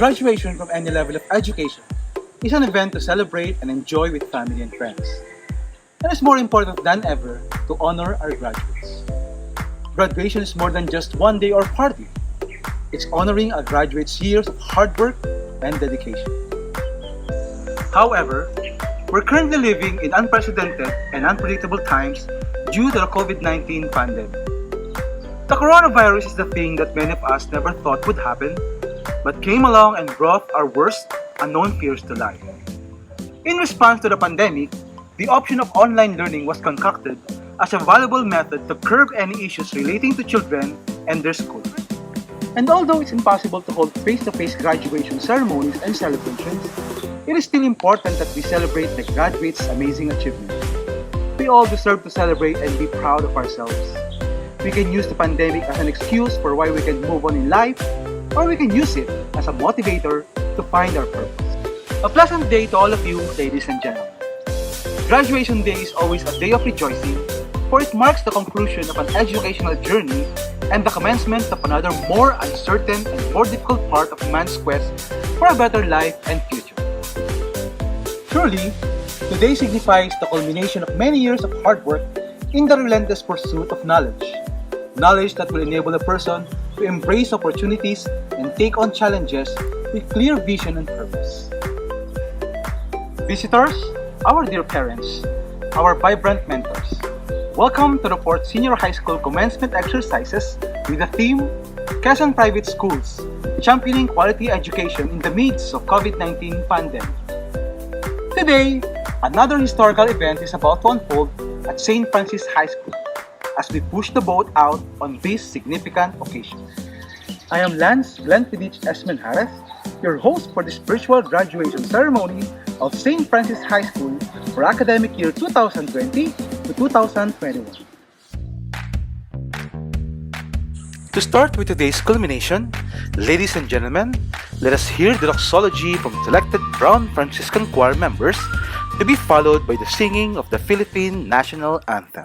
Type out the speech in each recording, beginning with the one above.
Graduation from any level of education is an event to celebrate and enjoy with family and friends. And it's more important than ever to honor our graduates. Graduation is more than just one day or party. It's honoring a graduate's years of hard work and dedication. However, we're currently living in unprecedented and unpredictable times due to the COVID-19 pandemic. The coronavirus is the thing that many of us never thought would happen, but came along and brought our worst unknown fears to life. In response to the pandemic, the option of online learning was concocted as a valuable method to curb any issues relating to children and their school. And although it's impossible to hold face-to-face graduation ceremonies and celebrations, it is still important that we celebrate the graduates' amazing achievements. We all deserve to celebrate and be proud of ourselves. We can use the pandemic as an excuse for why we can move on in life, or we can use it as a motivator to find our purpose. A pleasant day to all of you, ladies and gentlemen. Graduation day is always a day of rejoicing, for it marks the conclusion of an educational journey and the commencement of another more uncertain and more difficult part of man's quest for a better life and future. Truly, today signifies the culmination of many years of hard work in the relentless pursuit of knowledge. Knowledge that will enable a person to embrace opportunities and take on challenges with clear vision and purpose. Visitors, our dear parents, our vibrant mentors, welcome to the 4th Senior High School Commencement Exercises with the theme, Quezon Private Schools, Championing Quality Education in the Midst of COVID-19 Pandemic. Today, another historical event is about to unfold at St. Francis High School as we push the boat out on this significant occasion. I am Lance Glenn Pidich Esmen Harris, your host for the spiritual graduation ceremony of St. Francis High School for academic year 2020 to 2021. To start with today's culmination, ladies and gentlemen, let us hear the doxology from selected Brown Franciscan Choir members to be followed by the singing of the Philippine National Anthem.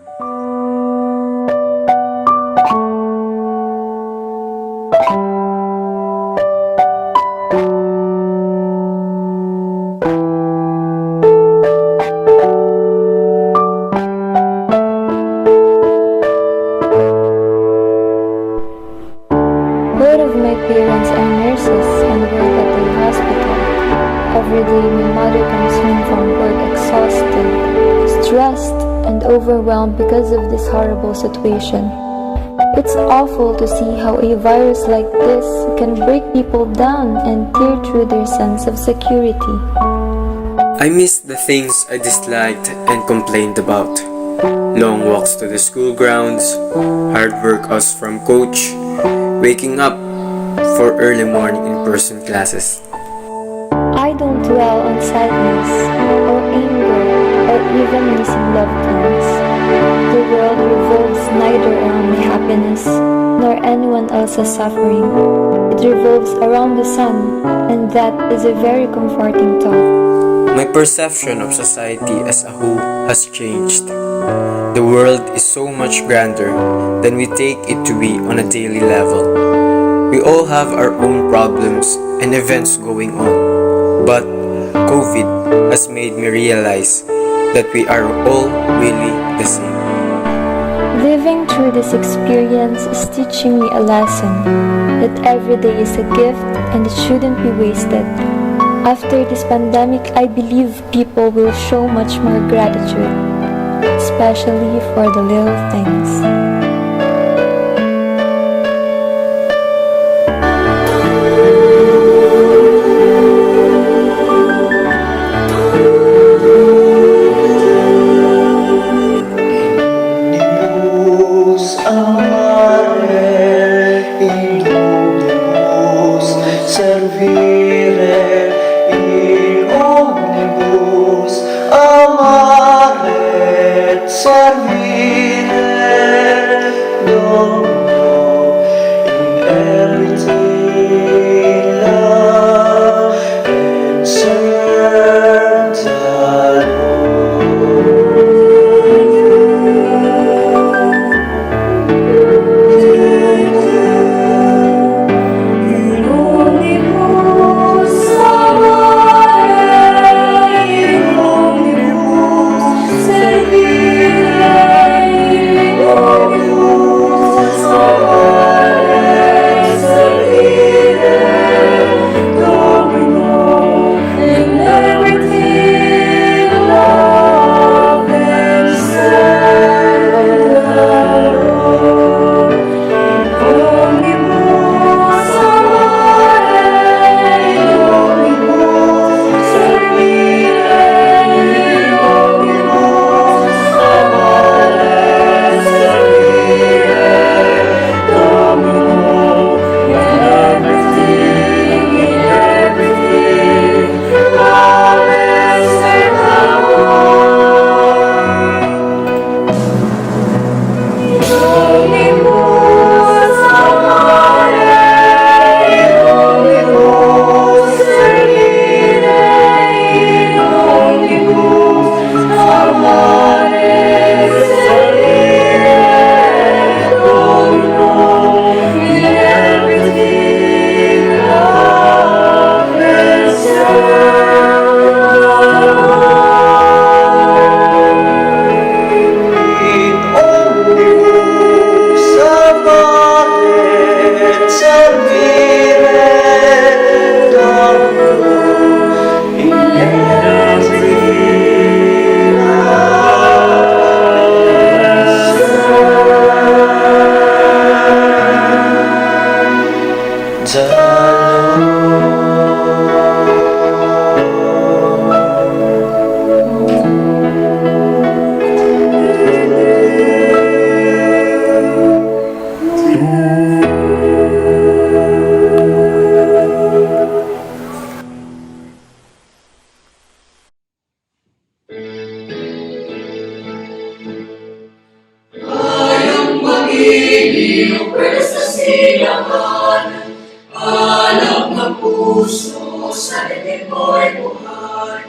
Both of my parents are nurses and work at the hospital. Every day my mother comes home from work exhausted, stressed, and overwhelmed because of this horrible situation. It's awful to see how a virus like this can break people down and tear through their sense of security. I missed the things I disliked and complained about. Long walks to the school grounds, hard workouts from coach, waking up for early morning in-person classes. I don't dwell on sadness or anger or even missing loved ones. The world revolves neither around my happiness nor anyone else's suffering. It revolves around the sun, and that is a very comforting thought. My perception of society as a whole has changed. The world is so much grander than we take it to be on a daily level. We all have our own problems and events going on, but COVID has made me realize that we are all really the same. Living through this experience is teaching me a lesson that every day is a gift and it shouldn't be wasted. After this pandemic, I believe people will show much more gratitude, especially for the little things. Servire in omnibus amare servire ko'y buhay.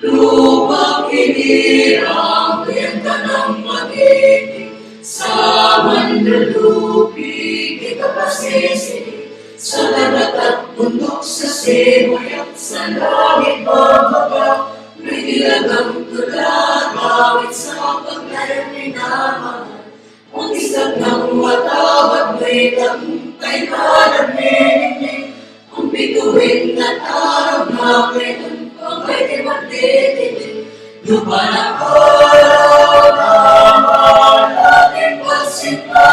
Lubang hinirang, benta ng magiging, sa manlulupi, di ka pasisi. Sa dagat at bundok, sa simoy at sa langit bababa, may nilagang tula, gawit sa paglayang minamahal. Ang isang ng watawat, may tagumpay na nagmimigay. Ang bituin na tarong na pinunpang ay di magtitinig. Lupa na ko'y naman ating pagsinta,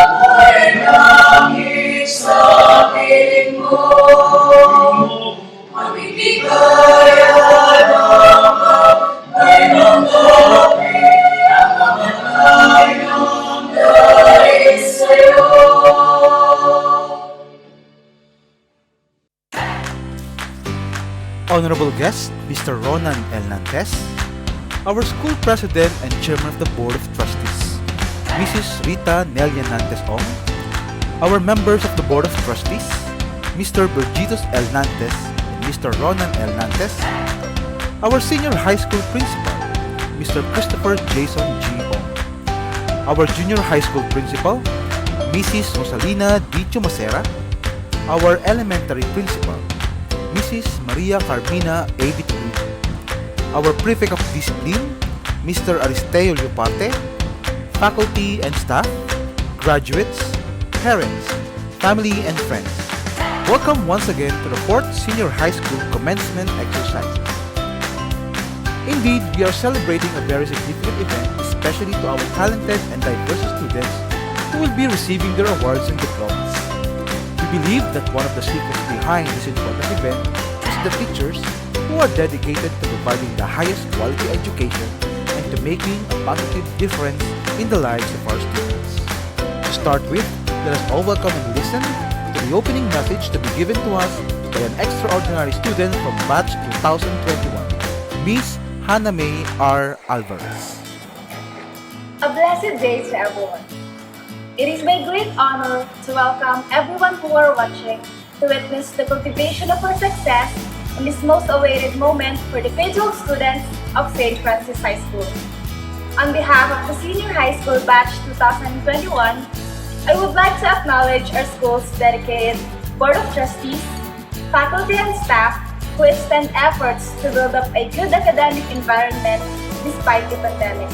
mo'y langit sa piling mo. Ang hindi kaya naman ay nanggapin ang mamatayang dahil sa'yo. Honorable guest, Mr. Ronan L. Nantes, our school president and chairman of the board of trustees, Mrs. Rita Nelia Nantes Ong, our members of the board of trustees, Mr. Bergitos L. Nantes and Mr. Ronan L. Nantes, our senior high school principal, Mr. Christopher Jason G. Ong, our junior high school principal, Mrs. Rosalina D. Chumacera, our elementary principal, Mrs. Maria Carmina A. Vittorino, our prefect of discipline, Mr. Aristeo Leoparte, faculty and staff, graduates, parents, family and friends. Welcome once again to the 4th Senior High School Commencement Exercises. Indeed, we are celebrating a very significant event, especially to our talented and diverse students who will be receiving their awards and diplomas. We believe that one of the secrets behind this important event is the teachers who are dedicated to providing the highest quality education and to making a positive difference in the lives of our students. To start with, let us all welcome and listen to the opening message to be given to us by an extraordinary student from batch 2021, Miss Hannah May R. Alvarez. A blessed day to everyone. It is my great honor to welcome everyone who are watching to witness the cultivation of our success in this most awaited moment for the grade 12 students of St. Francis High School. On behalf of the Senior High School Batch 2021, I would like to acknowledge our school's dedicated Board of Trustees, faculty and staff who extend efforts to build up a good academic environment despite the pandemic.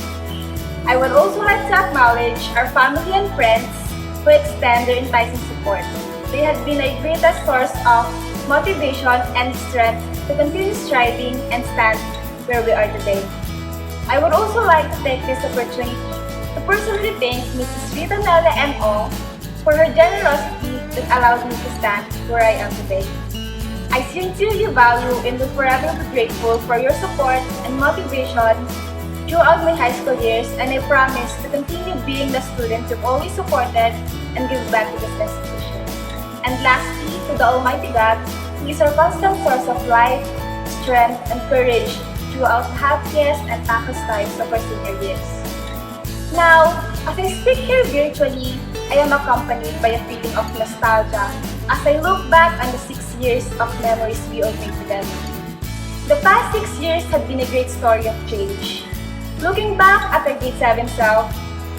I would also like to acknowledge our family and friends who extend their enticing support. They have been a greatest source of motivation and strength to continue striving and stand where we are today. I would also like to take this opportunity to personally thank Mrs. Rita Nella M. Ong for her generosity that allowed me to stand where I am today. I sincerely value and will forever be grateful for your support and motivation throughout my high school years, and I promise to continue being the student you've always supported and give back to this institution. And lastly, to the Almighty God, who is our constant source of life, strength, and courage throughout the happiest and toughest times of our senior years. Now, as I speak here virtually, I am accompanied by a feeling of nostalgia as I look back on the 6 years of memories we all made together. The past 6 years had been a great story of change. Looking back at our grade 7 self,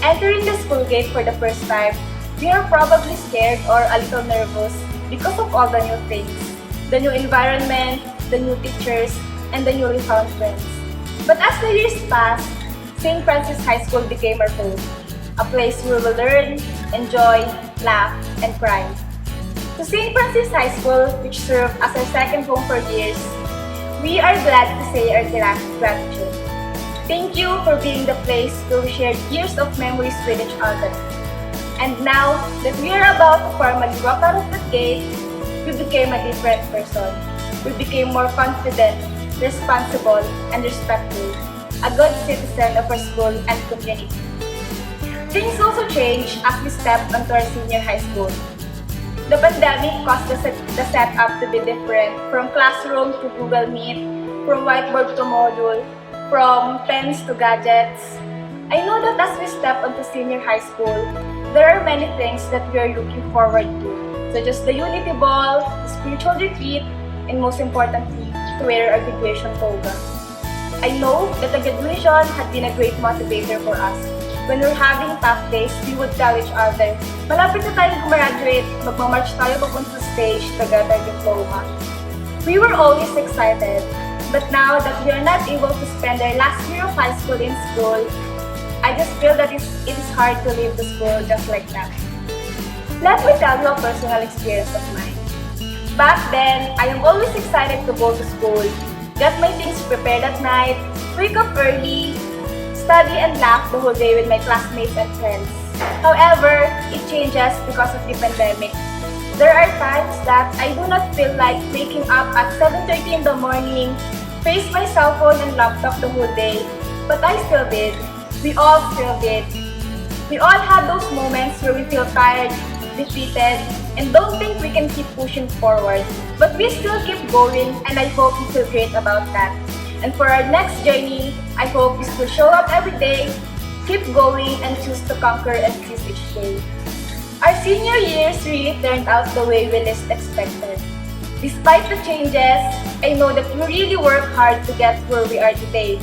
entering the school gate for the first time, we are probably scared or a little nervous because of all the new things, the new environment, the new teachers, and the newly found friends. But as the years passed, St. Francis High School became our home, a place where we learn, enjoy, laugh, and cry. To St. Francis High School, which served as our second home for years, we are glad to say our gratitude. Thank you for being the place where we shared years of memories with each other. And now that we are about to formally walk out of the gate, we became a different person. We became more confident, responsible, and respectful, a good citizen of our school and community. Things also changed as we stepped onto our senior high school. The pandemic caused the setup to be different, from classroom to Google Meet, from whiteboard to module, from pens to gadgets. I know that as we step onto senior high school, there are many things that we are looking forward to, such as the Unity Ball, the spiritual retreat, and most importantly, to wear our graduation toga. I know that the graduation had been a great motivator for us. When we're having tough days, we would tell each other, malapit na tayong graduate, magmamarch tayo papunta sa stage to get our diploma. We were always excited, but now that we are not able to spend our last year of high school in school, I just feel that it is hard to leave the school just like that. Let me tell you a personal experience of mine. Back then, I am always excited to go to school, get my things prepared at night, wake up early, study and laugh the whole day with my classmates and friends. However, it changes because of the pandemic. There are times that I do not feel like waking up at 7:30 in the morning, face my cell phone and laptop the whole day, but I still did. We all still did. We all had those moments where we feel tired, defeated, and don't think we can keep pushing forward. But we still keep going, and I hope you feel great about that. And for our next journey, I hope you still show up every day, keep going, and choose to conquer and seize each day. Our senior years really turned out the way we least expected. Despite the changes, I know that we really worked hard to get where we are today.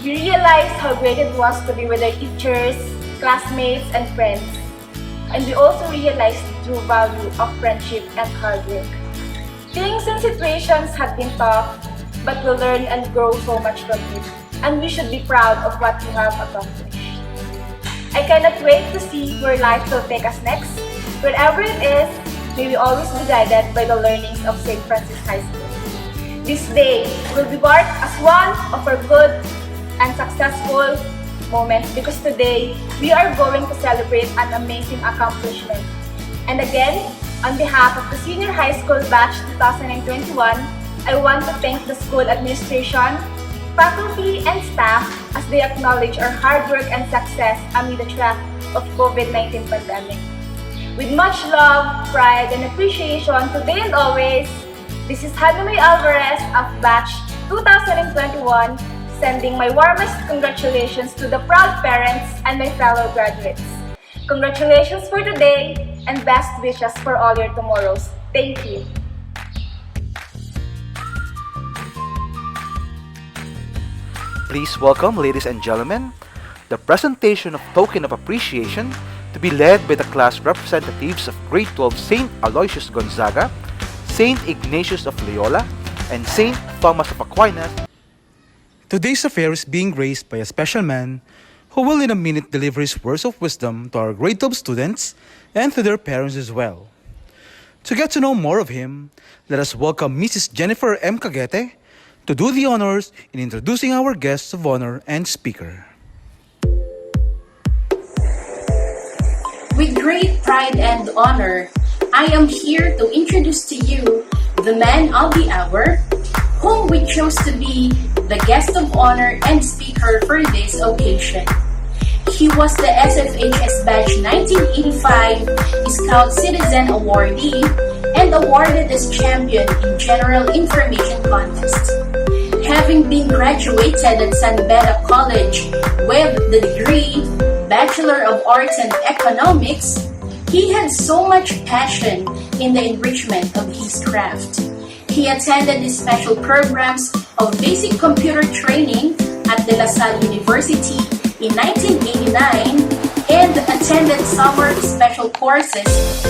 We realized how great it was to be with our teachers, classmates, and friends. And we also realized the true value of friendship and hard work. Things and situations have been tough, but we learn and grow so much from it, and we should be proud of what we have accomplished. I cannot wait to see where life will take us next. Wherever it is, may we always be guided by the learnings of St. Francis High School. This day will be marked as one of our good and successful moments because today we are going to celebrate an amazing accomplishment. And again, on behalf of the Senior High School Batch 2021, I want to thank the school administration, faculty, and staff as they acknowledge our hard work and success amid the threat of COVID-19 pandemic. With much love, pride, and appreciation today and always, this is Hanumay Alvarez of Batch 2021, sending my warmest congratulations to the proud parents and my fellow graduates. Congratulations for today and best wishes for all your tomorrows. Thank you. Please welcome, ladies and gentlemen, the presentation of Token of Appreciation to be led by the class representatives of Grade 12 St. Aloysius Gonzaga, St. Ignatius of Loyola, and St. Thomas of Aquinas. Today's affair is being graced by a special man who will in a minute deliver his words of wisdom to our Grade 12 students and to their parents as well. To get to know more of him, let us welcome Mrs. Jennifer M. Cagete to do the honors in introducing our guests of honor and speaker. With great pride and honor, I am here to introduce to you the man of the hour, whom we chose to be the guest of honor and speaker for this occasion. He was the SFHS Batch 1985 Scout Citizen Awardee and awarded as champion in General Information Contest. Having been graduated at San Beda College with the degree Bachelor of Arts in Economics, he had so much passion in the enrichment of his craft. He attended the special programs of basic computer training at De La Salle University in 1989 and attended summer special courses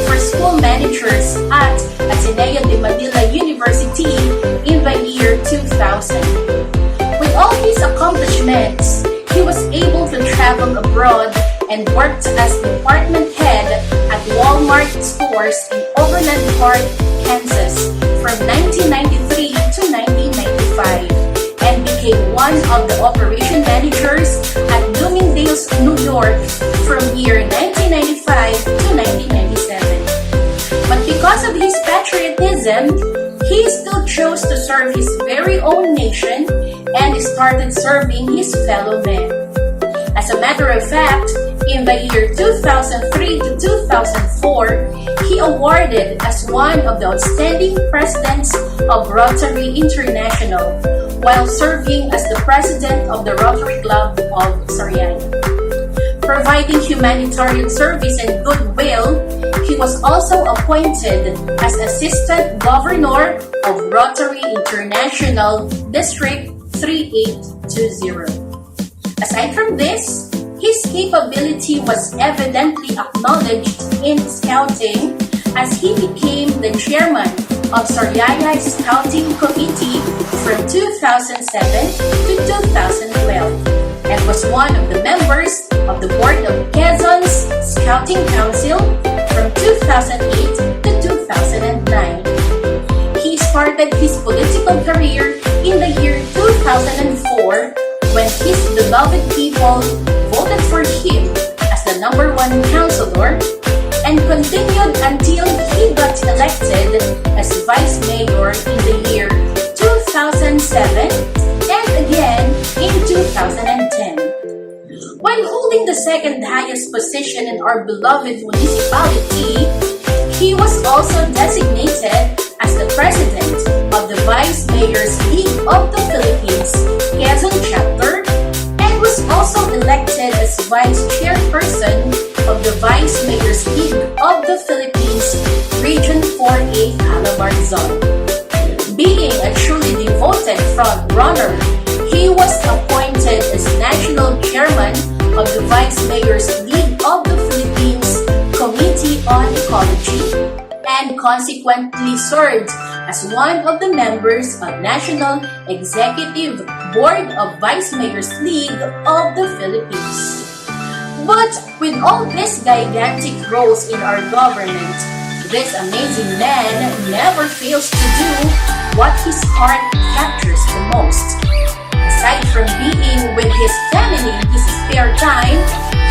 for school managers at Ateneo de Manila University in the year 2000. With all his accomplishments, he was able to travel abroad and worked as department head at Walmart stores in Overland Park, Kansas from 1993 to 1995 and became one of the operation managers at Bloomingdale's, New York from year 1995 to 1997. But because of his patriotism, he still chose to serve his very own nation and started serving his fellow men. As a matter of fact, in the year 2003 to 2004, he awarded as one of the outstanding presidents of Rotary International while serving as the president of the Rotary Club of Sariaya. providing humanitarian service and goodwill, he was also appointed as Assistant Governor of Rotary International District 3820. Aside from this, his capability was evidently acknowledged in scouting as he became the chairman of Soriana Scouting Committee from 2007 to 2012 and was one of the members of the board of Quezon's Scouting Council from 2008 to 2009. He started his political career in the year 2004 when his beloved people voted for him as the #1 councilor and continued until he got elected as vice mayor in the year 2007 and again in 2010. While holding the second highest position in our beloved municipality, he was also designated as the president of the Vice Mayors League of the Philippines, Quezon Chapter, and was also elected as vice chairperson of the Vice Mayors League of the Philippines, Region 4A Calabar Zone. Being a truly devoted front-runner, he was appointed as national chairman of the Vice Mayors League of the Philippines Committee on Ecology and consequently served as one of the members of National Executive Board of Vice Mayors League of the Philippines. But with all these gigantic roles in our government, this amazing man never fails to do what his heart captures the most. Aside from being with his family in his spare time,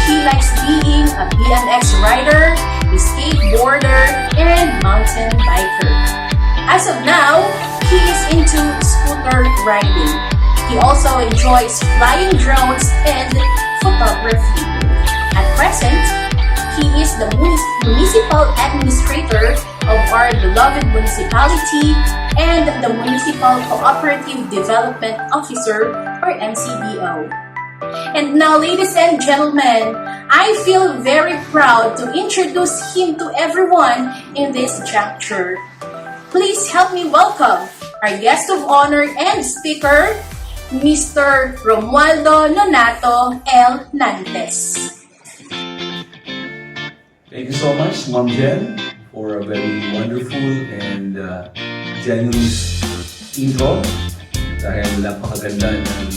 he likes being a BMX rider, a skateboarder, and mountain biker. As of now, he is into scooter riding. He also enjoys flying drones and photography. At present, he is the municipal administrator of our beloved municipality and the Municipal Cooperative Development Officer or MCDO. And now, ladies and gentlemen, I feel very proud to introduce him to everyone in this juncture. Please help me welcome our guest of honor and speaker, Mr. Romualdo Nonato L. Nantes. Thank you so much, Ma'am Jen, for a very wonderful and generous intro. Dahil napakaganda ng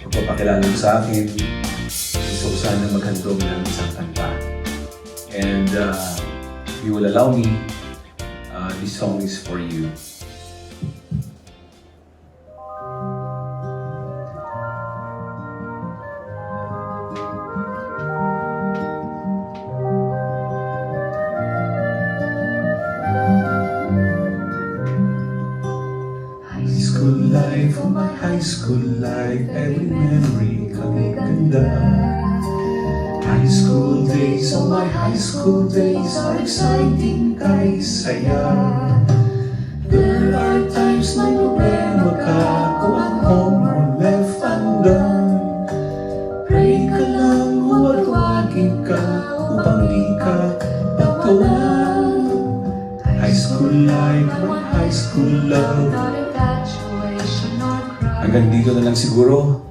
pagpapakilala mo sa akin. Gusto ko sana maghandog ng isang kanta. And if you will allow me, this song is for you. High school life, every memory kaganda. High school days, oh my high school days are exciting, kay saya. There are times na problema ka, kung ang home mo left undone. Pray ka lang, huwag-wagin ka, upang di ka pagtuwan. High school life, my high school love. Hanggang dito na lang siguro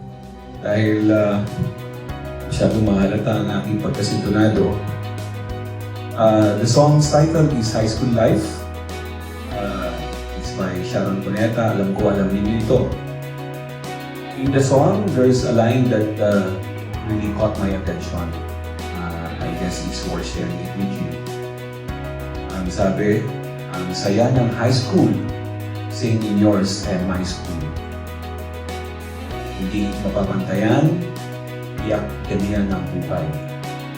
dahil masyadong mahalata ang aking pagkasintonado. The song's title is High School Life. It's by Sharon Cuneta. Alam niyo ito. In the song, there's a line that really caught my attention. I guess it's worth sharing it with you. Ang sabi, ang saya ng high school, same in yours and my school. Hindi mapapantayan, iyak ganyan ang buhay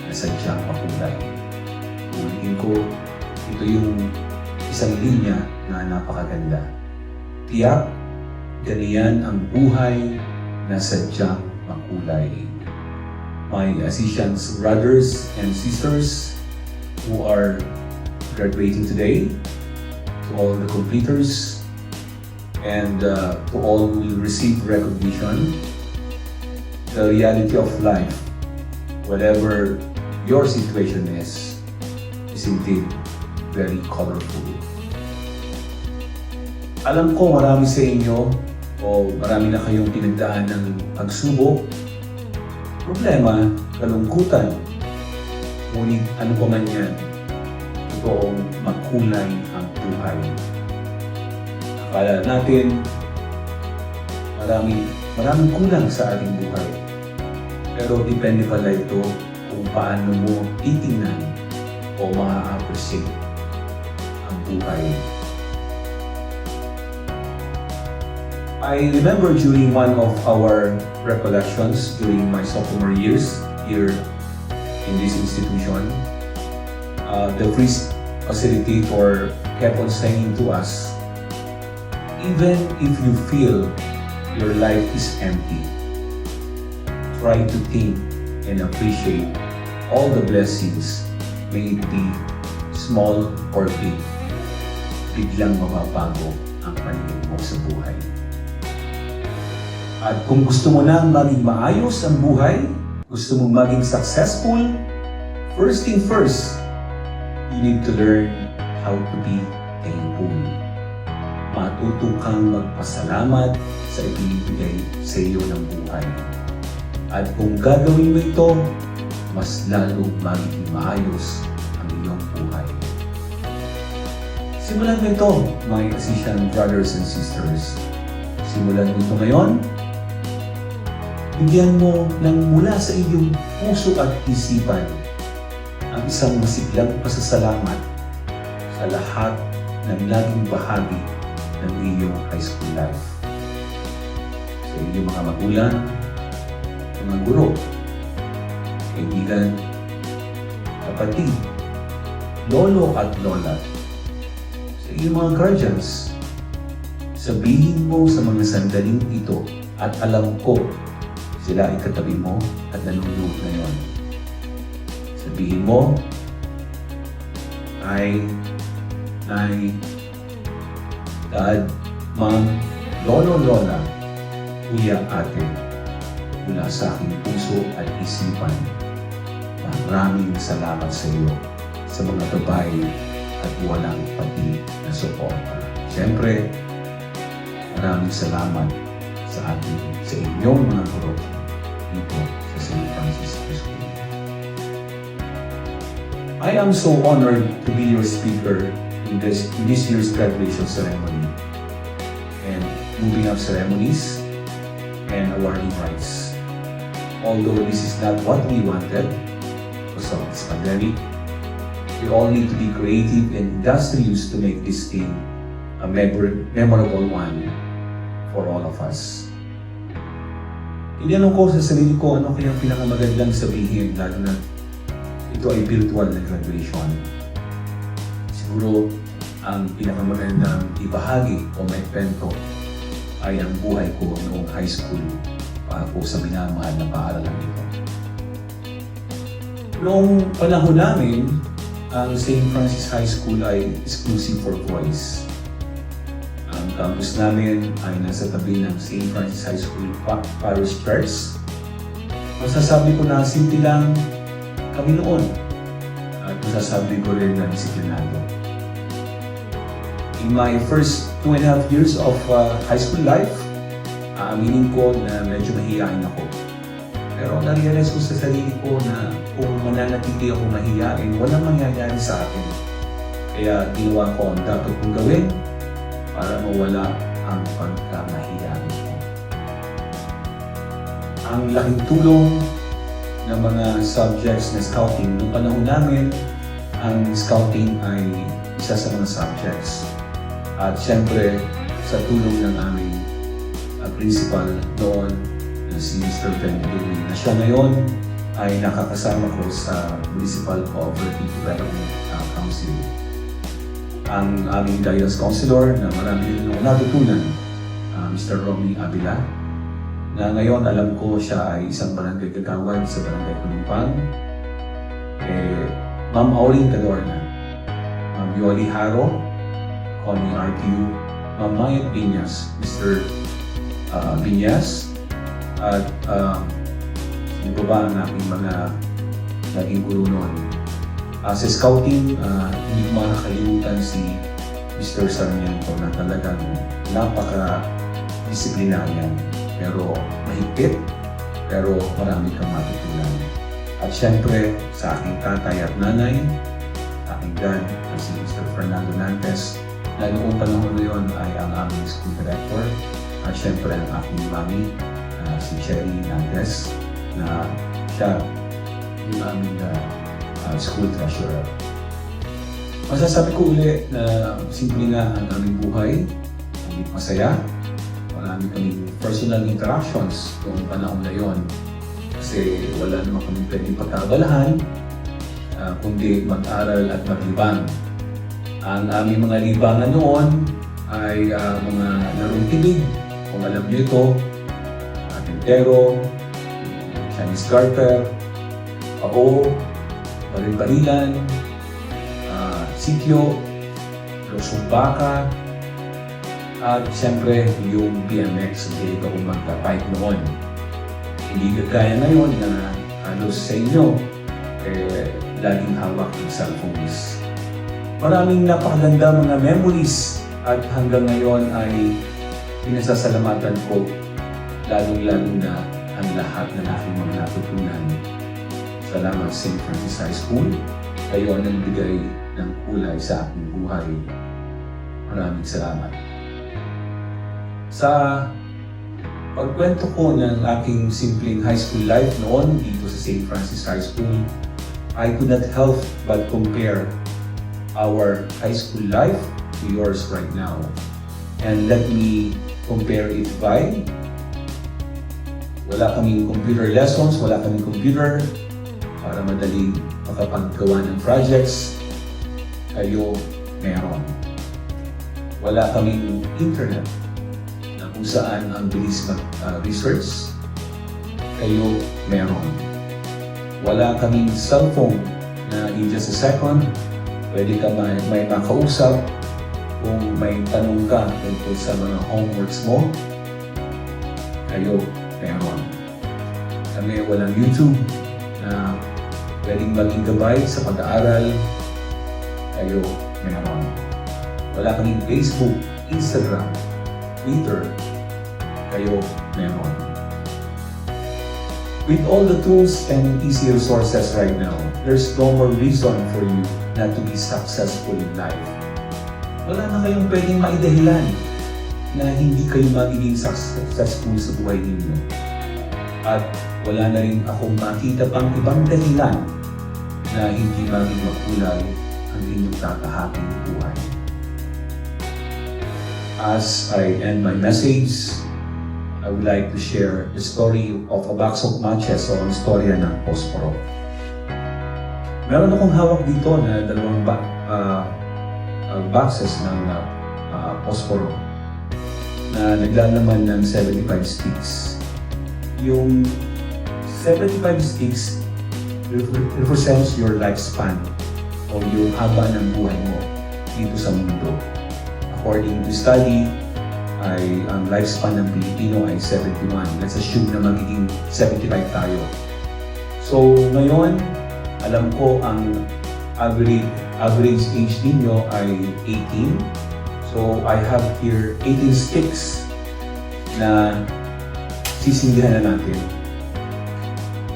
na sadyang makulay. Ulitin ko, ito yung isang linya na napakaganda. Tiyak, ganyan ang buhay na sadyang makulay. My Assisian brothers and sisters who are graduating today, to all the completers, and to all who will receive recognition, the reality of life, whatever your situation is indeed very colorful. Alam ko marami sa inyo o marami na kayong pinagdaan ng pagsubok, problema, kalungkutan. Ngunit ano pa man yan, totoong makulay ang buhay. Akala natin maraming kulang sa ating buhay. Pero depende pala ito kung paano mo titingnan o ma-appreciate ang buhay. I remember during one of our recollections during my sophomore years here in this institution, the priest facilitator kept on saying to us, even if you feel your life is empty, try to think and appreciate all the blessings, may it be small or big. Biglang mababago ang paningin mo sa buhay. At kung gusto mo na maging maayos ang buhay, gusto mo maging successful, first thing first, you need to learn how to be thankful. Matuto kang magpasalamat sa ibinibigay sa iyo ng buhay. At kung gagawin mo ito, mas lalo magiging maayos ang iyong buhay. Simulan mo ito, my Assisian brothers and sisters. Simulan mo ito ngayon. Bigyan mo ng mula sa iyong puso at isipan ang isang masiglang pasasalamat sa lahat ng laging bahagi ng iyong high school life. Sa iyong mga magulang, mga guro, kaibigan, kapatid, lolo at lola, sa iyong mga guardians. Sabihin mo sa mga sandaling ito at alam ko sila ay katabi mo at nanonood ngayon. Sabihin mo, Nay, Dad, Mom, Lolo, Lola, Kuya, Ate, mula sa aking puso at isipan, maraming salamat sa iyo sa mga gabay at walang pati na suporta. Siyempre, maraming salamat sa inyong mga guro dito sa St. Francis High School. I am so honored to be your speaker in this year's graduation ceremony and moving up ceremonies and awarding rights. Although this is not what we wanted because of this pandemic, we all need to be creative and industrious to make this thing a memorable one for all of us. Tinanong ko sa sarili ko ano kaya pinakamagandang sabihin lalo na ito ay virtual na graduation. Siguro ang pinakamagandang ibahagi o maikwento ay ang buhay ko noong high school para po sa minamahal na paaralan ito. Noong panahon namin, ang St. Francis High School ay exclusive for boys. Ang campus namin ay nasa tabi ng St. Francis High School Parish Church. Masasabi ko na simple lang kami noon at masasabi ko rin na disiplinado. In my first 2.5 years of high school life, aaminin ko na medyo mahihain ako. Pero na-realize ko sa sarili ko na kung mananatili ako mahihain, walang mangyayari sa akin. Kaya ginawa ko ang dapat kong gawin para mawala ang pagkamahihain ko. Ang laking tulong ng mga subjects na scouting. Noong panahon namin, ang scouting ay isa sa mga subjects. At syempre, sa tulong ng aming principal noon na si Mr. Benedumi, na siya ngayon ay nakakasama ko sa Municipal Cooperative Development Council. Ang aming guidance counselor na marami rin akong natutunan, Mr. Romy Abila, na ngayon alam ko siya ay isang barangay kagawad sa barangay Kulimpang. Ma'am Auring Cadorna, Ma'am Yoli Haro, Connie RTU, Ma'am Mayat Binyas, Mr. Binyas, at Di ba ang aking mga naging guro noon? Sa scouting, hindi ko makakalimutan si Mr. Sarmiento na talagang napaka-disiplinaryan. Pero mahigpit, pero marami kang matutunan. At syempre, sa aking tatay at nanay, aking dad, si Mr. Fernando Nantes, na noong panahon na yun ay ang aming school director. At syempre, ang aking mami, si Cherry Nantes, na siya yung aming school treasurer. Masasabi ko uli na simple nga ang aming buhay, hindi masaya. Marami kaming personal interactions noong panahon na yon. Kasi wala naman kami pwedeng pagkabalahan, kundi mag-aral at maglibang. Ang aming mga libangan noon ay mga larong tinig, kung alam niyo ito, Tintero, Chinese Garter, Pao, Baril-Barilan, Sityo, Losong Baka, at siyempre yung BMX, hindi ako magka-bike noon. Hindi kagaya ngayon na halos sa inyo, laging hawak ng cellphones. Maraming napakaganda mga memories at hanggang ngayon ay pinasasalamatan ko lalong-lalo na ang lahat ng aking mga natutunan. Salamat St. Francis High School. Kayo ang nagbigay ng kulay sa aking buhay. Maraming salamat. Sa pagkwento ko ng aking simpleng high school life noon dito sa St. Francis High School, I could not help but compare our high school life to yours right now. And let me compare it by wala kaming computer lessons, wala kaming computer para madaling makapaggawa ng projects. Kayo meron. Wala kaming internet na kung saan ang bilis mag-research. Kayo meron. Wala kaming cellphone na in just a second pwede ka may makausap kung may tanong ka tungkol sa mga homeworks mo. Kayo meron. Kami walang YouTube na pwedeng maging gabay sa pag-aaral. Kayo meron. Wala kaming Facebook, Instagram, Twitter. Kayo meron. With all the tools and easy resources right now, there's no more reason for you not to be successful in life. Wala na kayong pwedeng maidahilan na hindi kayo magiging successful sa buhay ninyo. At wala na rin akong makita pang ibang dahilan na hindi maging makulay ang inyong tatahaking buhay. As I end my message, I would like to share the story of a box of matches o ang storya ng posporo. Meron akong hawak dito na dalawang boxes ng posporo na naglalaman ng 75 sticks. Yung 75 sticks represents your lifespan o yung haba ng buhay mo dito sa mundo. According to study, ay ang lifespan ng Pilipino ay 71. Let's assume na magiging 75 tayo. So ngayon, alam ko ang average age ninyo ay 18. So I have here 18 sticks na sisindihan na natin.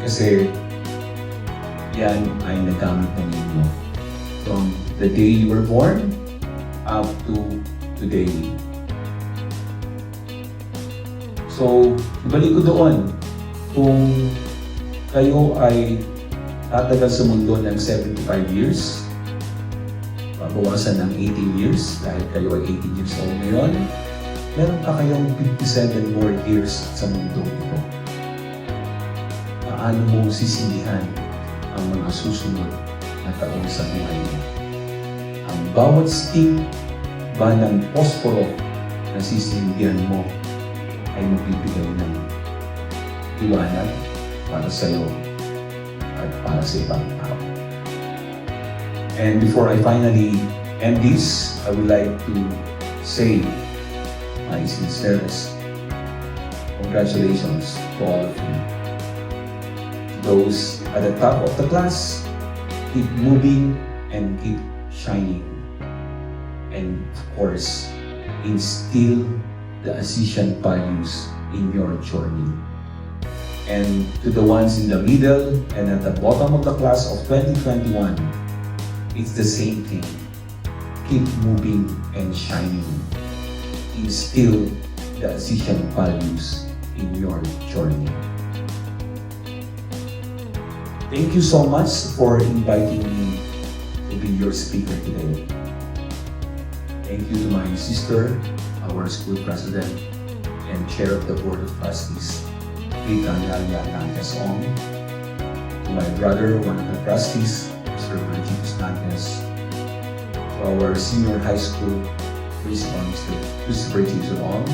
Kasi yan ay nagamit na ninyo. From the day you were born up to today. So, ibalik ko doon, kung kayo ay tatagal sa mundo ng 75 years, babawasan ng 18 years, dahil kayo ay 18 years old ngayon, meron pa kayong 57 more years sa mundo ito. Paano mo sisindihan ang mga susunod na taon sa buhay mo? Ang bawat stick ba ng posporo na sisindihan mo ay magbibigay ng liwanag para sa iyo at para sa ibang tao. And before I finally end this, I would like to say my sincerest congratulations to all of you. those at the top of the class, keep moving and keep shining. And of course, instill the Assisian values in your journey. And to the ones in the middle and at the bottom of the class of 2021, it's the same thing. Keep moving and shining. Instill the Assisian values in your journey. Thank you so much for inviting me to be your speaker today. Thank you to my sister, our school president, and chair of the board of trustees, Rita Nantes Ong, to my brother, one of the trustees, Mr. Virginius Nantes, to our senior high school principal, Mr. Christopher Jason Ong,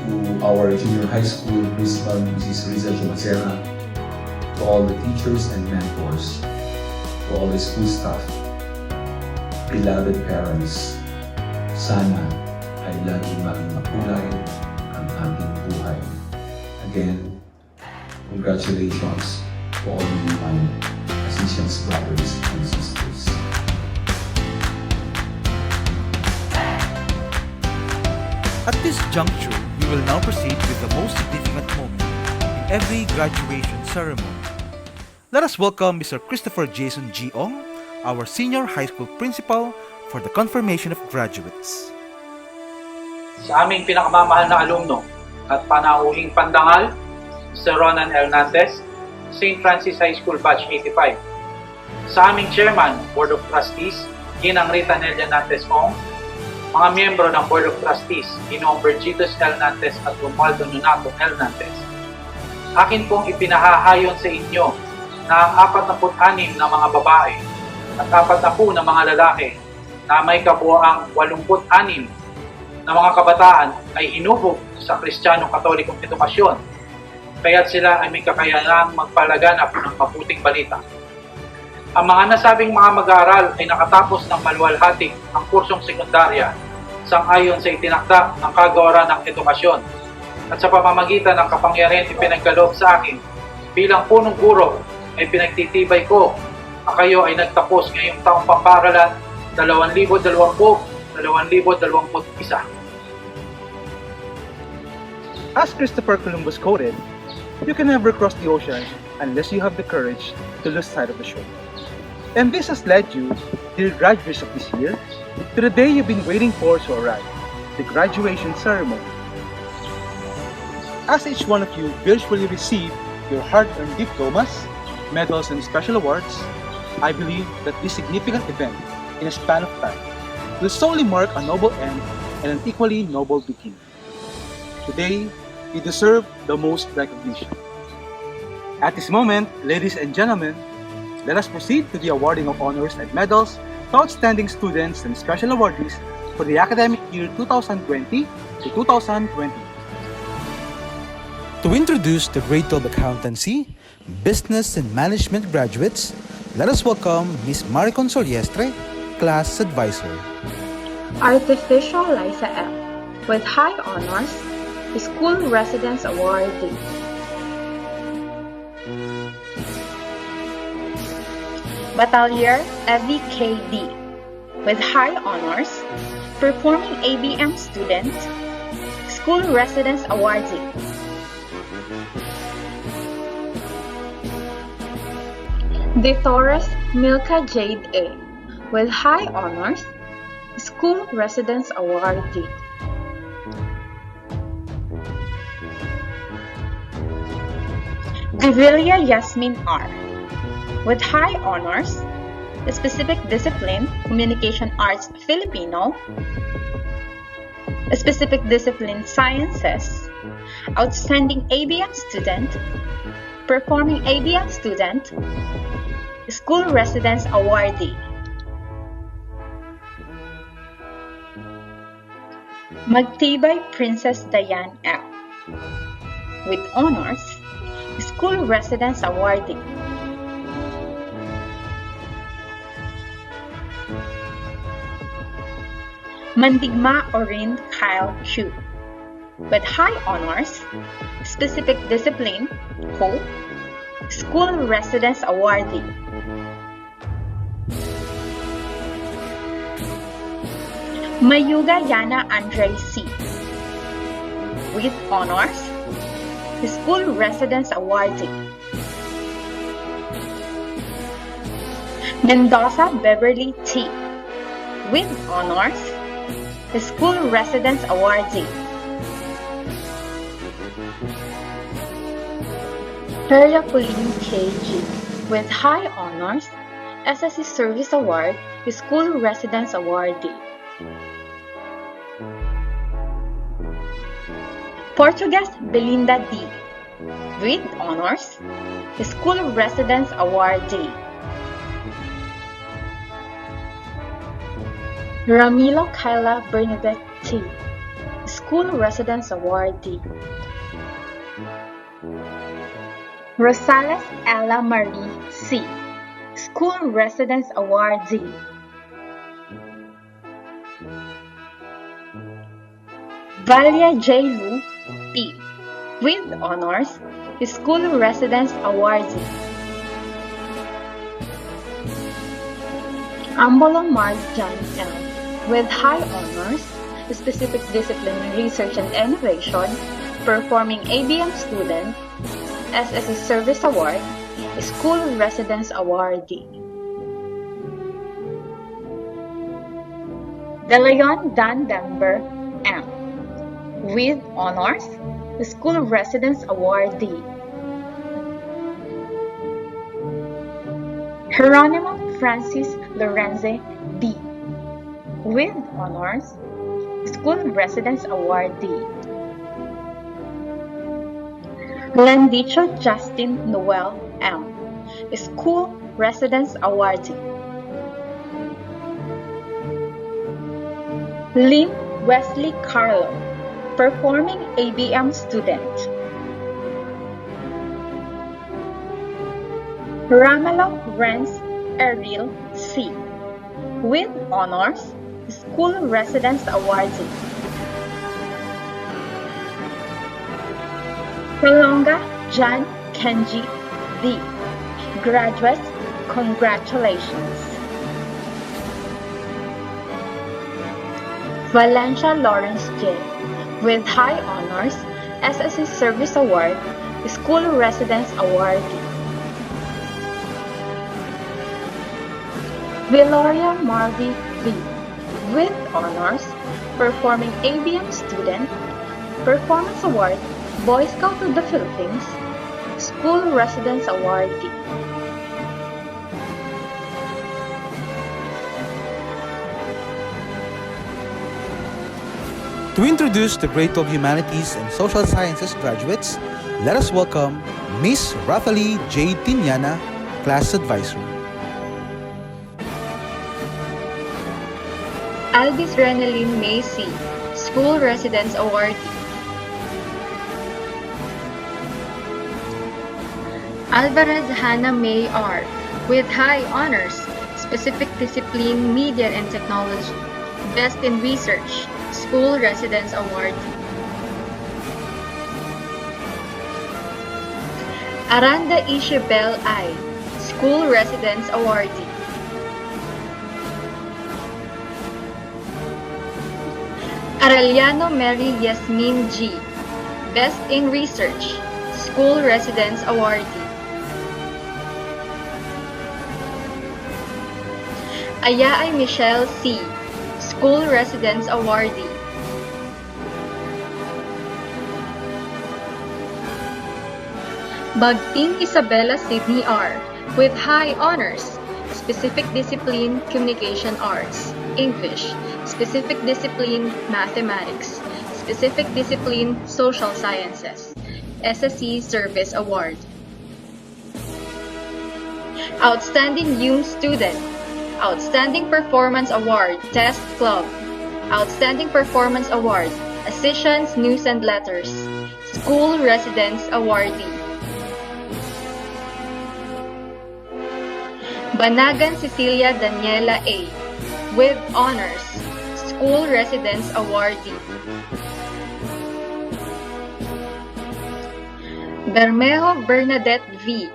to our junior high school principal, Mrs. Riza Jomacera, to all the teachers and mentors, to all the school staff, beloved parents, sana ay laging maging makulay ang ating buhay. Again, congratulations to all of my Assisians brothers and sisters. At this juncture, we will now proceed with the most significant moment in every graduation ceremony. Let us welcome Mr. Christopher Jason G. Ong, our senior high school principal, for the confirmation of graduates. Sa aming pinakamamahal na alumno at panauhing pandangal, Mr. Ronan L. Nantes, St. Francis High School Batch 85. Sa aming chairman, Board of Trustees, Ginang Rita Nelia Nantes Ong, mga miyembro ng Board of Trustees, Ginoong Bergitos L. Nantes at Romualdo Nonato L. Nantes. Akin pong ipinahahayon sa inyo na ang 46 na mga babae at 40 na mga lalaki na may kabuoang 86 na mga kabataan ay hinubog sa Kristiyano-Katolikong edukasyon, kaya't sila ay may kakayanang magpalaganap ng mabuting balita. Ang mga nasabing mga mag-aaral ay nakatapos ng maluwalhating ang kursong sekundarya sang-ayon sa itinakda ng Kagawaran ng Edukasyon at sa pamamagitan ng kapangyarihan ipinagkaloob sa akin bilang punong guro ay pinagtitibay ko na kayo ay nagtapos ngayong taong pamparalan 2020-2021. As Christopher Columbus quoted, "You can never cross the ocean unless you have the courage to lose sight of the shore." And this has led you, dear graduates of this year, to the day you've been waiting for to arrive, the graduation ceremony. As each one of you virtually receive your hard-earned diplomas, medals, and special awards, I believe that this significant event, in a span of time, will solely mark a noble end and an equally noble beginning. Today, you deserve the most recognition. At this moment, ladies and gentlemen, let us proceed to the awarding of honors and medals to outstanding students and special awardees for the academic year 2020 to 2020. To introduce the grade 12 accountancy, business and management graduates, let us welcome Ms. Maricon Soliestre, class advisor. Artificial Liza M. with high honors, School Residence Awardee. Batalier Evie K.D. with high honors, Performing ABM Student, School Residence Awardee. De Torres Milka Jade A. with high honors, School Residence Awardee. Devilla Yasmin R. with high honors, specific discipline, Communication Arts Filipino, specific discipline Sciences, outstanding ABM student, performing ABM student, School Residence Awardee. Magtibay Princess Diane L. with honors, School Residence Awardee. Mandigma Orin Kyle Chu with high honors, specific discipline, Hope, School Residence Awardee. Mayuga Yana Andre C. With honors, School Residence Awardee. Mendoza Beverly T. With honors, School Residence Awardee. Perla Pauline K.G. with high honors, SSC Service Award, School Residence Awardee. Portuguese Belinda D. with honors, School Residence Awardee. Ramilo Kyla Bernadette T. School Residence Awardee. Rosales Ella Marie C. School Residence Awardee. Valia J. Lu P. with honors, School Residence Awardee. Ambolo Mars John L. with high honors, specific discipline in research and innovation, performing ABM student, SSC Service Award, School Residence Awardee. De Leon Dan Denver M. with honors, School Residence Awardee. Geronimo Francis Lorenze B. with honors, School Residence Awardee. Landicho Justin Noel M. School Residence Awardee. Lynn Wesley Carlo, performing ABM student. Ramalo Renz Eril C. with honors, School Residence Awardee. Prolonga John Kenji D. Graduates, congratulations. Valencia Lawrence J. with high honors, SSC Service Award, School Residence Awardee. Viloria Marvi V. with honors, performing ABM student, Performance Award, Boy Scout of the Philippines, School Residence Awardee. To introduce the grade of Humanities and Social Sciences graduates, let us welcome Miss Rathalie J. Tignana, Class Advisor. Albis Reneline May C. School Residence Awardee. Alvarez Hannah May R. with high honors, specific discipline Media and Technology, Best in Research, School Residence Awardee. Aranda Isabel I. School Residence Awardee. Arellano Mary Yasmin G. Best in Research, School Residence Awardee. Ayaay Michelle C. School Residence Awardee. Bagting Isabella Sidney R. with high honors, specific discipline Communication Arts, English, specific discipline Mathematics, specific discipline Social Sciences, SSC Service Award. Outstanding Young Student, Outstanding Performance Award, Test Club, Outstanding Performance Award, Assistance News and Letters, School Residence Awardee. Banagan Cecilia Daniela A. with honors, School Residence Awardee. Bermejo Bernadette V.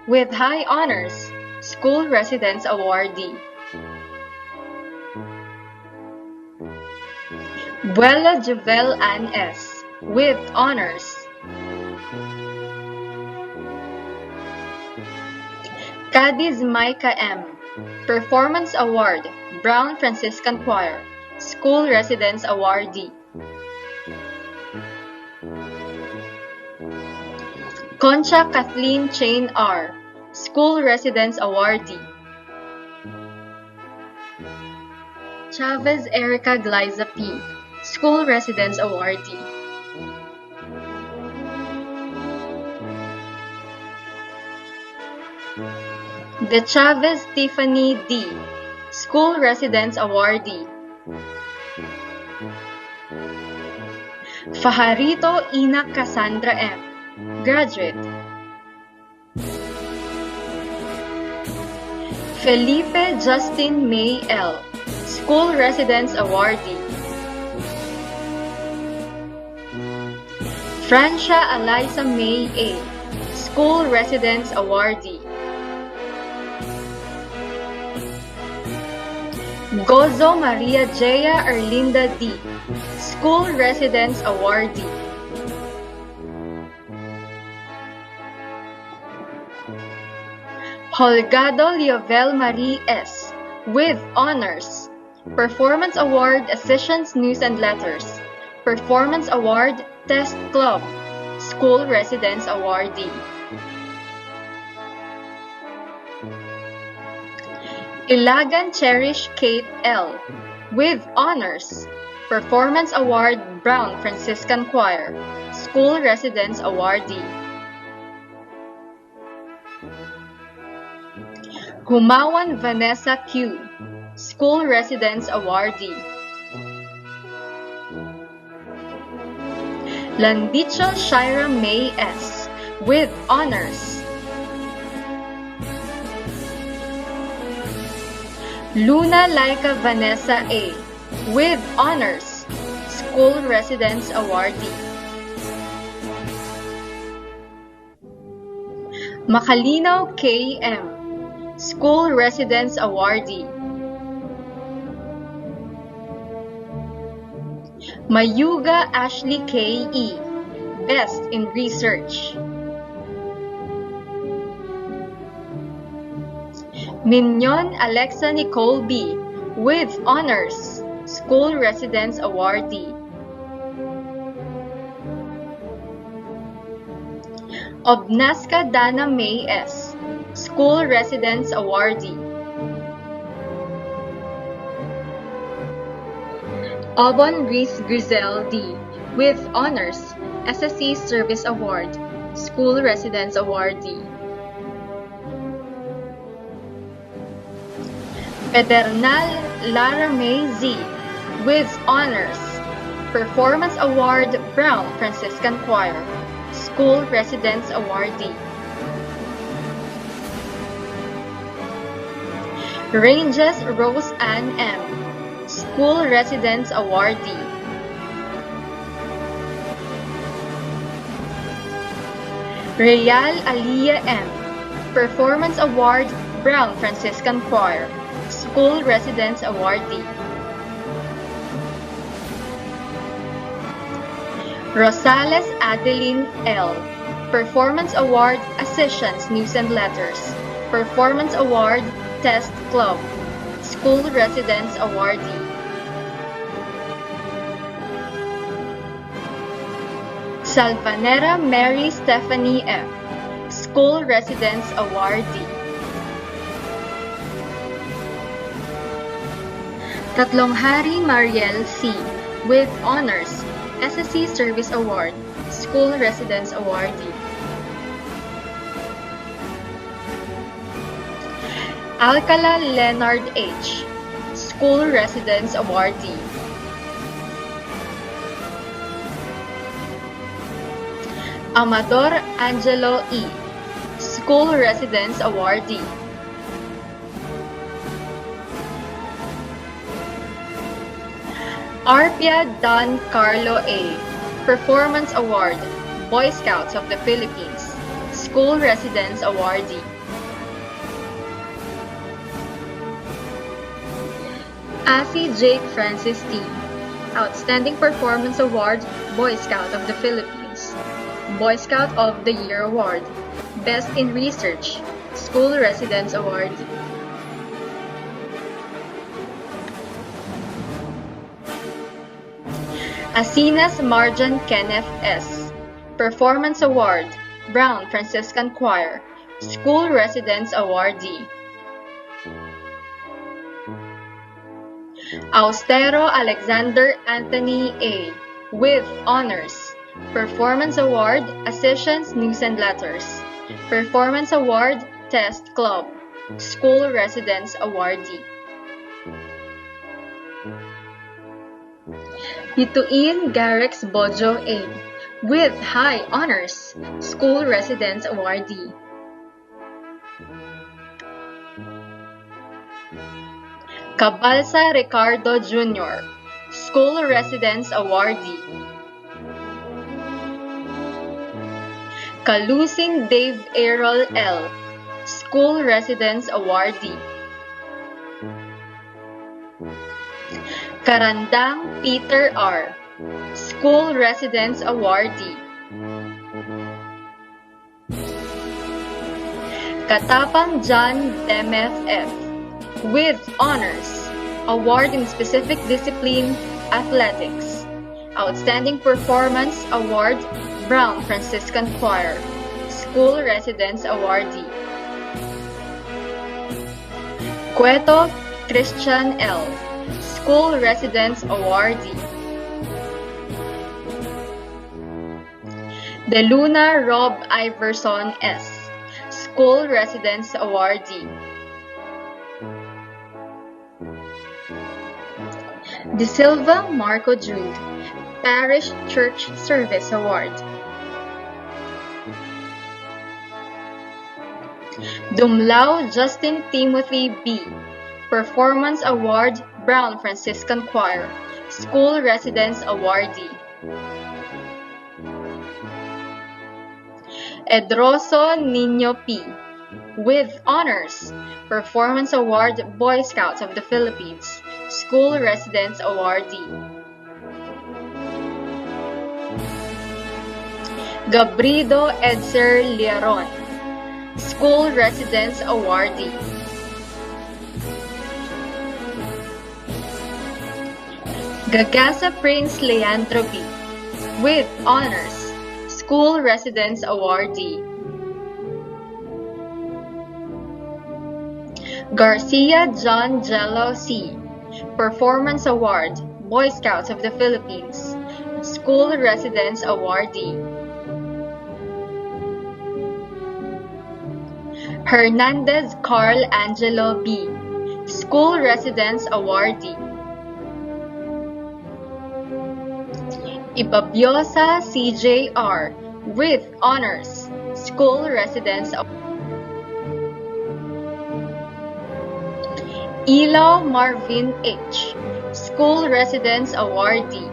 With high honors, School Residence Awardee. Buela Javel Ann S. With honors. Cadiz Micah M. Performance Award, Brown Franciscan Choir, School Residence Awardee. Concha Kathleen Chain R. School Residence Awardee. Chavez Erica Glyza P. School Residence Awardee. De Chavez Tiffany D. School Residence Awardee. Fajarito Ina Cassandra M. Graduate. Felipe Justin May L. School Residence Awardee. Francia Eliza May A. School Residence Awardee. Gozo Maria Jaya Erlinda D. School Residence Awardee. Holgado Liovel Marie S. With honors. Performance Award Assistance News and Letters. Performance Award Test Club. School Residence Awardee. Ilagan Cherish Kate L. With honors. Performance Award Brown Franciscan Choir. School Residence Awardee. Humawan Vanessa Q. School Residence Awardee. Landicho Shira May S. With honors. Luna Laika Vanessa A. With honors. School Residence Awardee. Macalino K. M. School Residence Awardee. Mayuga Ashley K. E. Best in Research. Mignon Alexa Nicole B. With honors. School Residence Awardee. Obnasca Dana May S. School Residence Awardee. Obon Reese Grizel D. With honors. SSC Service Award. School Residence Awardee. Pedernal Lara May Z. With honors. Performance Award Brown Franciscan Choir. School Residence Awardee. Ranges Rose Ann M. School Residence Awardee. Real Aliyah M. Performance Award Brown Franciscan Choir. School Residence Awardee. Rosales Adeline L. Performance Award Assistance News and Letters. Performance Award Test Club. School Residence Awardee. Salvanera Mary Stephanie F. School Residence Awardee. Tatlong Hari Mariel C. With honors. SSC Service Award. School Residence Awardee. Alcala Leonard H. School Residence Awardee. Amador Angelo E. School Residence Awardee. Arpia Don Carlo A. Performance Award, Boy Scouts of the Philippines, School Residence Awardee. Asi Jake Francis T. Outstanding Performance Award, Boy Scout of the Philippines. Boy Scout of the Year Award, Best in Research, School Residence Award. Asinas Marjan Kenneth S. Performance Award, Brown Franciscan Choir, School Residence Awardee. Austero Alexander Anthony A. with Honors, Performance Award, Accessions News and Letters, Performance Award, Test Club, School Residence Awardee. Yutuin Garex Bojo A. with High Honors, School Residence Awardee. Cabalsa Ricardo Jr., School Residence Awardee. Kalusing Dave Errol L., School Residence Awardee. Karandang Peter R., School Residence Awardee. Katapang John Demeth F. with Honors, Award in Specific Discipline, Athletics. Outstanding Performance Award, Brown Franciscan Choir, School Residence Awardee. Cueto Christian L., School Residence Awardee. De Luna Rob Iverson S., School Residence Awardee. De Silva Marco Jude, Parish Church Service Award. Dumlao Justin Timothy B., Performance Award, Brown Franciscan Choir, School Residence Awardee. Edroso Nino P. with Honors, Performance Award, Boy Scouts of the Philippines, School Residence Awardee. Gabrido Edser Learon, School Residence Awardee. Gagasa Prince Leandro B. with Honors, School Residence Awardee. Garcia John Jello C., Performance Award, Boy Scouts of the Philippines, School Residence Awardee. Hernandez Carl Angelo B., School Residence Awardee. Ibabiosa CJR with Honors, School Residence Awardee. Ilo Marvin H., School Residence Awardee.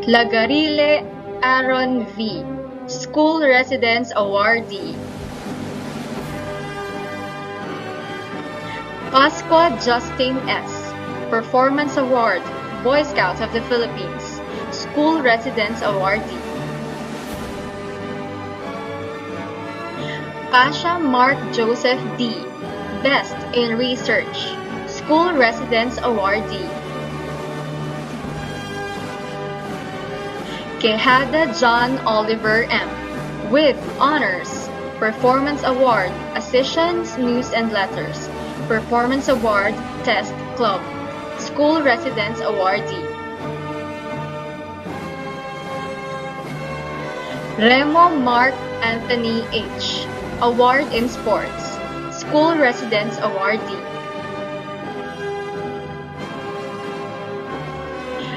Lagarile Aaron V., School Residence Awardee. Pasco Justin S., Performance Award, Boy Scouts of the Philippines, School Residence Awardee. Pasha Mark Joseph D., Best in Research, School Residence Awardee. Quejada John Oliver M. with Honors, Performance Award, Accessions News and Letters, Performance Award, Test Club, School Residence Awardee. Remo Mark Anthony H., Award in Sports, School Residence Awardee.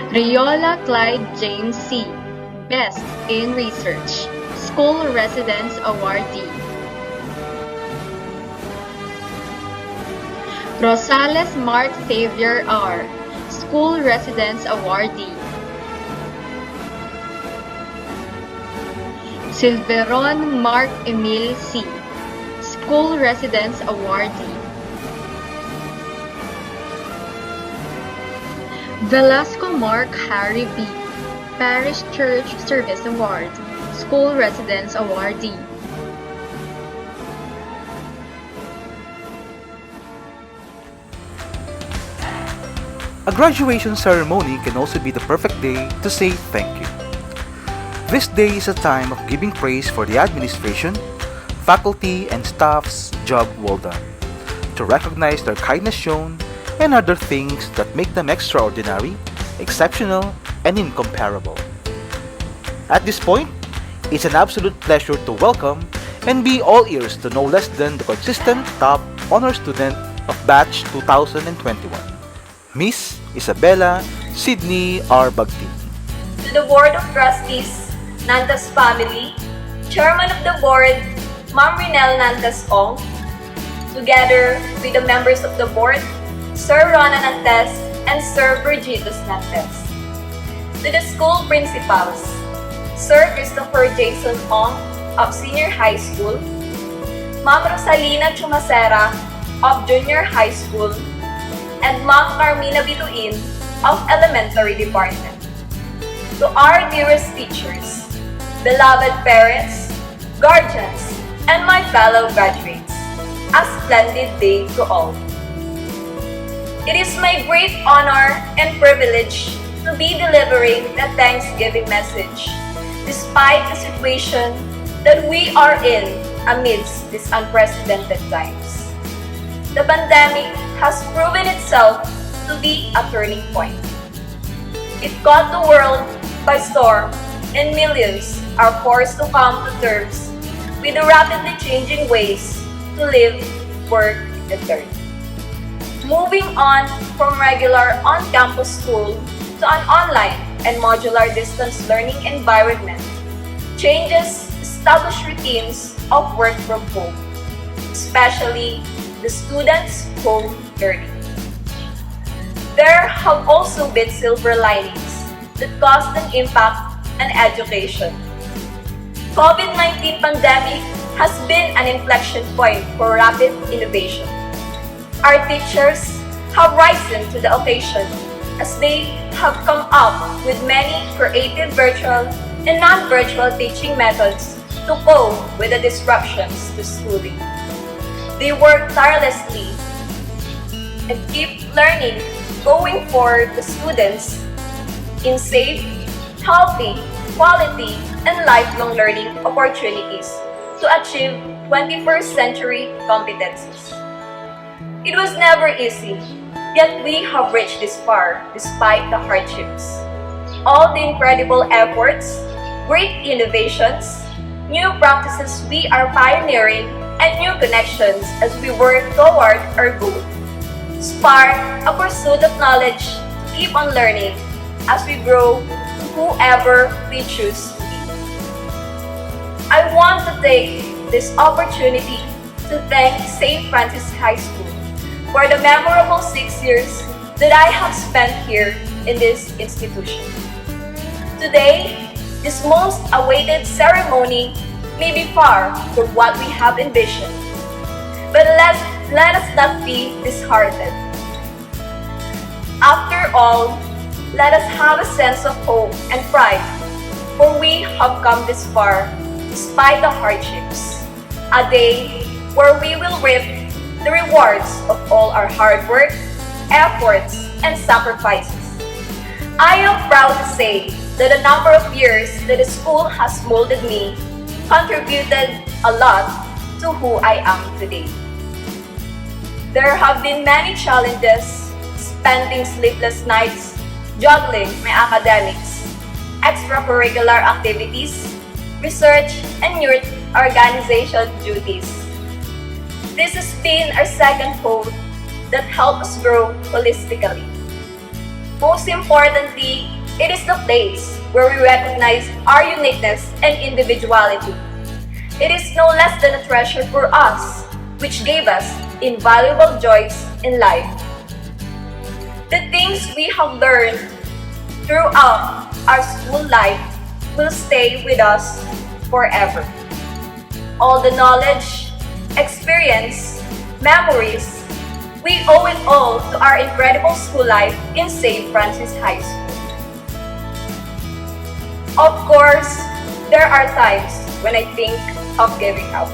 Riola Clyde James C., Best in Research, School Residence Awardee. Rosales Mark Xavier R., School Residence Awardee. Silveron Mark Emil C., School Residence Awardee. Velasco Mark Harry B. Parish Church Service Award, School Residence Awardee. A graduation ceremony can also be the perfect day to say thank you. This day is a time of giving praise for the administration, faculty, and staff's job well done, to recognize their kindness shown and other things that make them extraordinary, exceptional, and incomparable. At this point, it's an absolute pleasure to welcome and be all ears to no less than the consistent top honor student of batch 2021, Miss Isabella Sydney R. Bagtin. To the Board of Trustees, Nantas family, Chairman of the Board, Ma'am Rinel Nantas Ong, together with the members of the Board, Sir Rona Nantes and Sir Virgitus Nantes. To the school principals, Sir Christopher Jason Ong of Senior High School, Ma'am Rosalina Chumacera of Junior High School, and Ma'am Carmina Bituin of Elementary Department. To our dearest teachers, beloved parents, guardians, and my fellow graduates, a splendid day to all. It is my great honor and privilege to be delivering the Thanksgiving message, despite the situation that we are in amidst these unprecedented times. The pandemic has proven itself to be a turning point. It caught the world by storm, and millions are forced to come to terms with the rapidly changing ways to live, work, and learn. Moving on from regular on-campus school to an online and modular distance learning environment changes established routines of work from home, especially the students' home learning. There have also been silver linings that caused an impact on education. COVID-19 pandemic has been an inflection point for rapid innovation. Our teachers have risen to the occasion as they have come up with many creative virtual and non-virtual teaching methods to cope with the disruptions to schooling. They work tirelessly and keep learning going for the students in safe, healthy, quality, and lifelong learning opportunities to achieve 21st century competencies. It was never easy, yet we have reached this far despite the hardships. All the incredible efforts, great innovations, new practices we are pioneering, and new connections as we work toward our goal. Spark a pursuit of knowledge to keep on learning as we grow to whoever we choose to be. I want to take this opportunity to thank St. Francis High School for the memorable 6 years that I have spent here in this institution. Today, this most awaited ceremony may be far from what we have envisioned, but let us not be disheartened. After all, let us have a sense of hope and pride, for we have come this far despite the hardships, a day where we will reap the rewards of all our hard work, efforts, and sacrifices. I am proud to say that the number of years that the school has molded me contributed a lot to who I am today. There have been many challenges, spending sleepless nights, juggling my academics, extracurricular activities, research, and youth organization duties. This has been our second home that helped us grow holistically. Most importantly, it is the place where we recognize our uniqueness and individuality. It is no less than a treasure for us, which gave us invaluable joys in life. The things we have learned throughout our school life will stay with us forever. All the knowledge, experience, memories, We owe it all to our incredible school life in St. Francis High School. Of course, there are times when I think of giving up.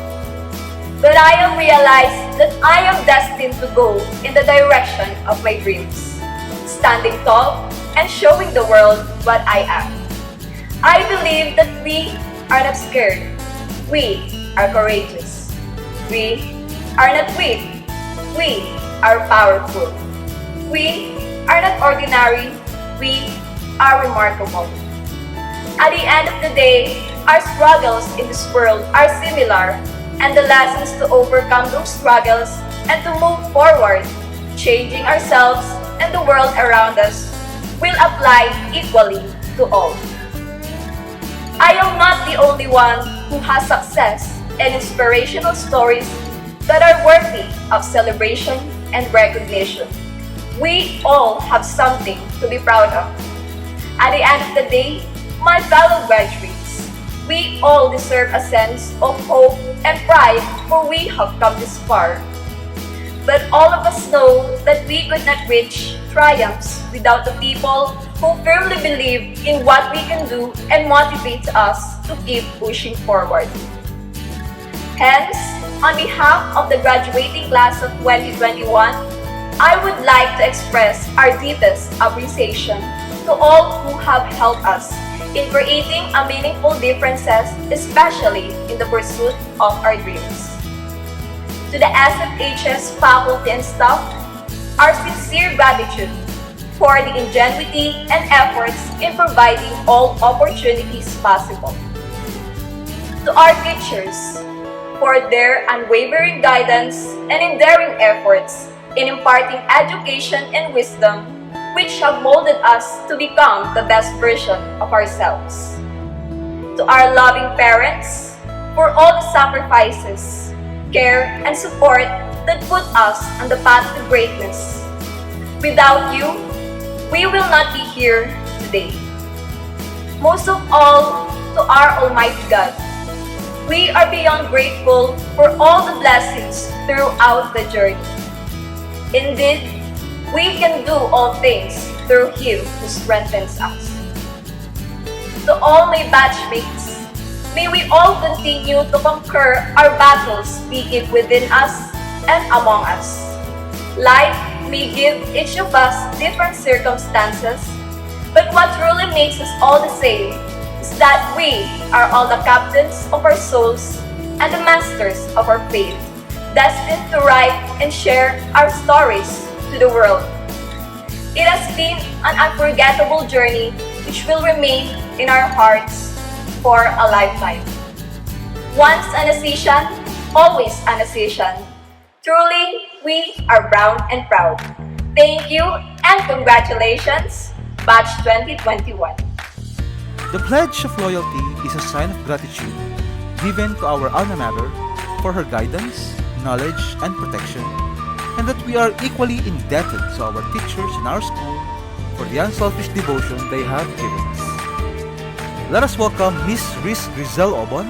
But I have realized that I am destined to go in the direction of my dreams, standing tall and showing the world what I am. I believe that we are not scared. We are courageous. We are not weak. We are powerful. We are not ordinary. We are remarkable. At the end of the day, our struggles in this world are similar, and the lessons to overcome those struggles and to move forward, changing ourselves and the world around us, will apply equally to all. I am not the only one who has success and inspirational stories that are worthy of celebration and recognition. We all have something to be proud of. At the end of the day, my fellow graduates, we all deserve a sense of hope and pride, for we have come this far. But all of us know that we could not reach triumphs without the people who firmly believe in what we can do and motivate us to keep pushing forward. Hence, on behalf of the graduating class of 2021, I would like to express our deepest appreciation to all who have helped us in creating a meaningful differences, especially in the pursuit of our dreams. To the SFHS faculty and staff, our sincere gratitude for the ingenuity and efforts in providing all opportunities possible. To our teachers, for their unwavering guidance and enduring efforts in imparting education and wisdom, which have molded us to become the best version of ourselves. To our loving parents, for all the sacrifices, care, and support that put us on the path to greatness. Without you, we will not be here today. Most of all, to our Almighty God, we are beyond grateful for all the blessings throughout the journey. Indeed, we can do all things through Him who strengthens us. To all my batchmates, may we all continue to conquer our battles, be it within us and among us. Life may give each of us different circumstances, but what truly makes us all the same is that we are all the captains of our souls and the masters of our faith, destined to write and share our stories to the world. It has been an unforgettable journey which will remain in our hearts for a lifetime. Once an Assisian, always an Assisian. Truly, we are proud and proud. Thank you and congratulations, Batch 2021. The Pledge of Loyalty is a sign of gratitude given to our alma mater for her guidance, knowledge, and protection, and that we are equally indebted to our teachers in our school for the unselfish devotion they have given us. Let us welcome Miss Riz Grizel Obon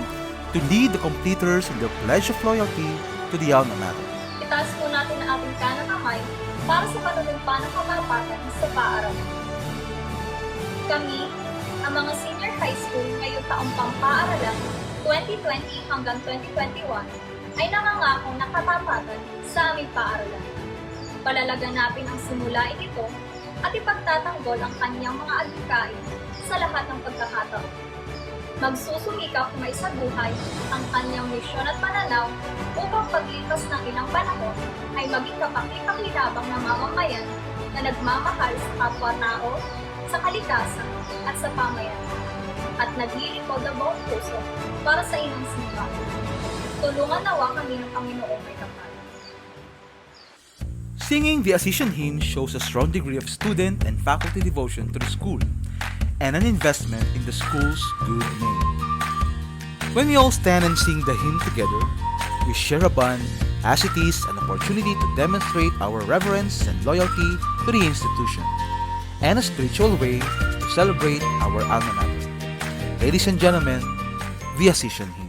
to lead the completers in their Pledge of Loyalty to the alma mater. Itaas po natin ang ating kanang kamay para sa panunumpan ng kamarapatan sa paaralan. Kami, ang mga senior high school ngayong taong pampaaralan 2020 hanggang 2021 ay nangangako na katapatan sa aming paaralan. Palalaganapin ang simulain ito at ipagtatanggol ang kanyang mga adhikain sa lahat ng pagkakataon. Magsusumikap na isabuhay ang kanyang misyon at pananaw upang paglipas ng ilang panahon ay maging kapaki-pakinabang na mamamayan na nagmamahal sa kapwa-tao, sa kalikasan at sa pamayanan, at naglilingkod ng buong puso para sa inang simbahan. Tulungan nawa kami ng Panginoong may kapal. Singing the Assisian hymn shows a strong degree of student and faculty devotion to the school and an investment in the school's good name. When we all stand and sing the hymn together, we share a bond as it is an opportunity to demonstrate our reverence and loyalty to the institution and a spiritual way to celebrate our alma mater. Ladies and gentlemen, the Assisian hymn.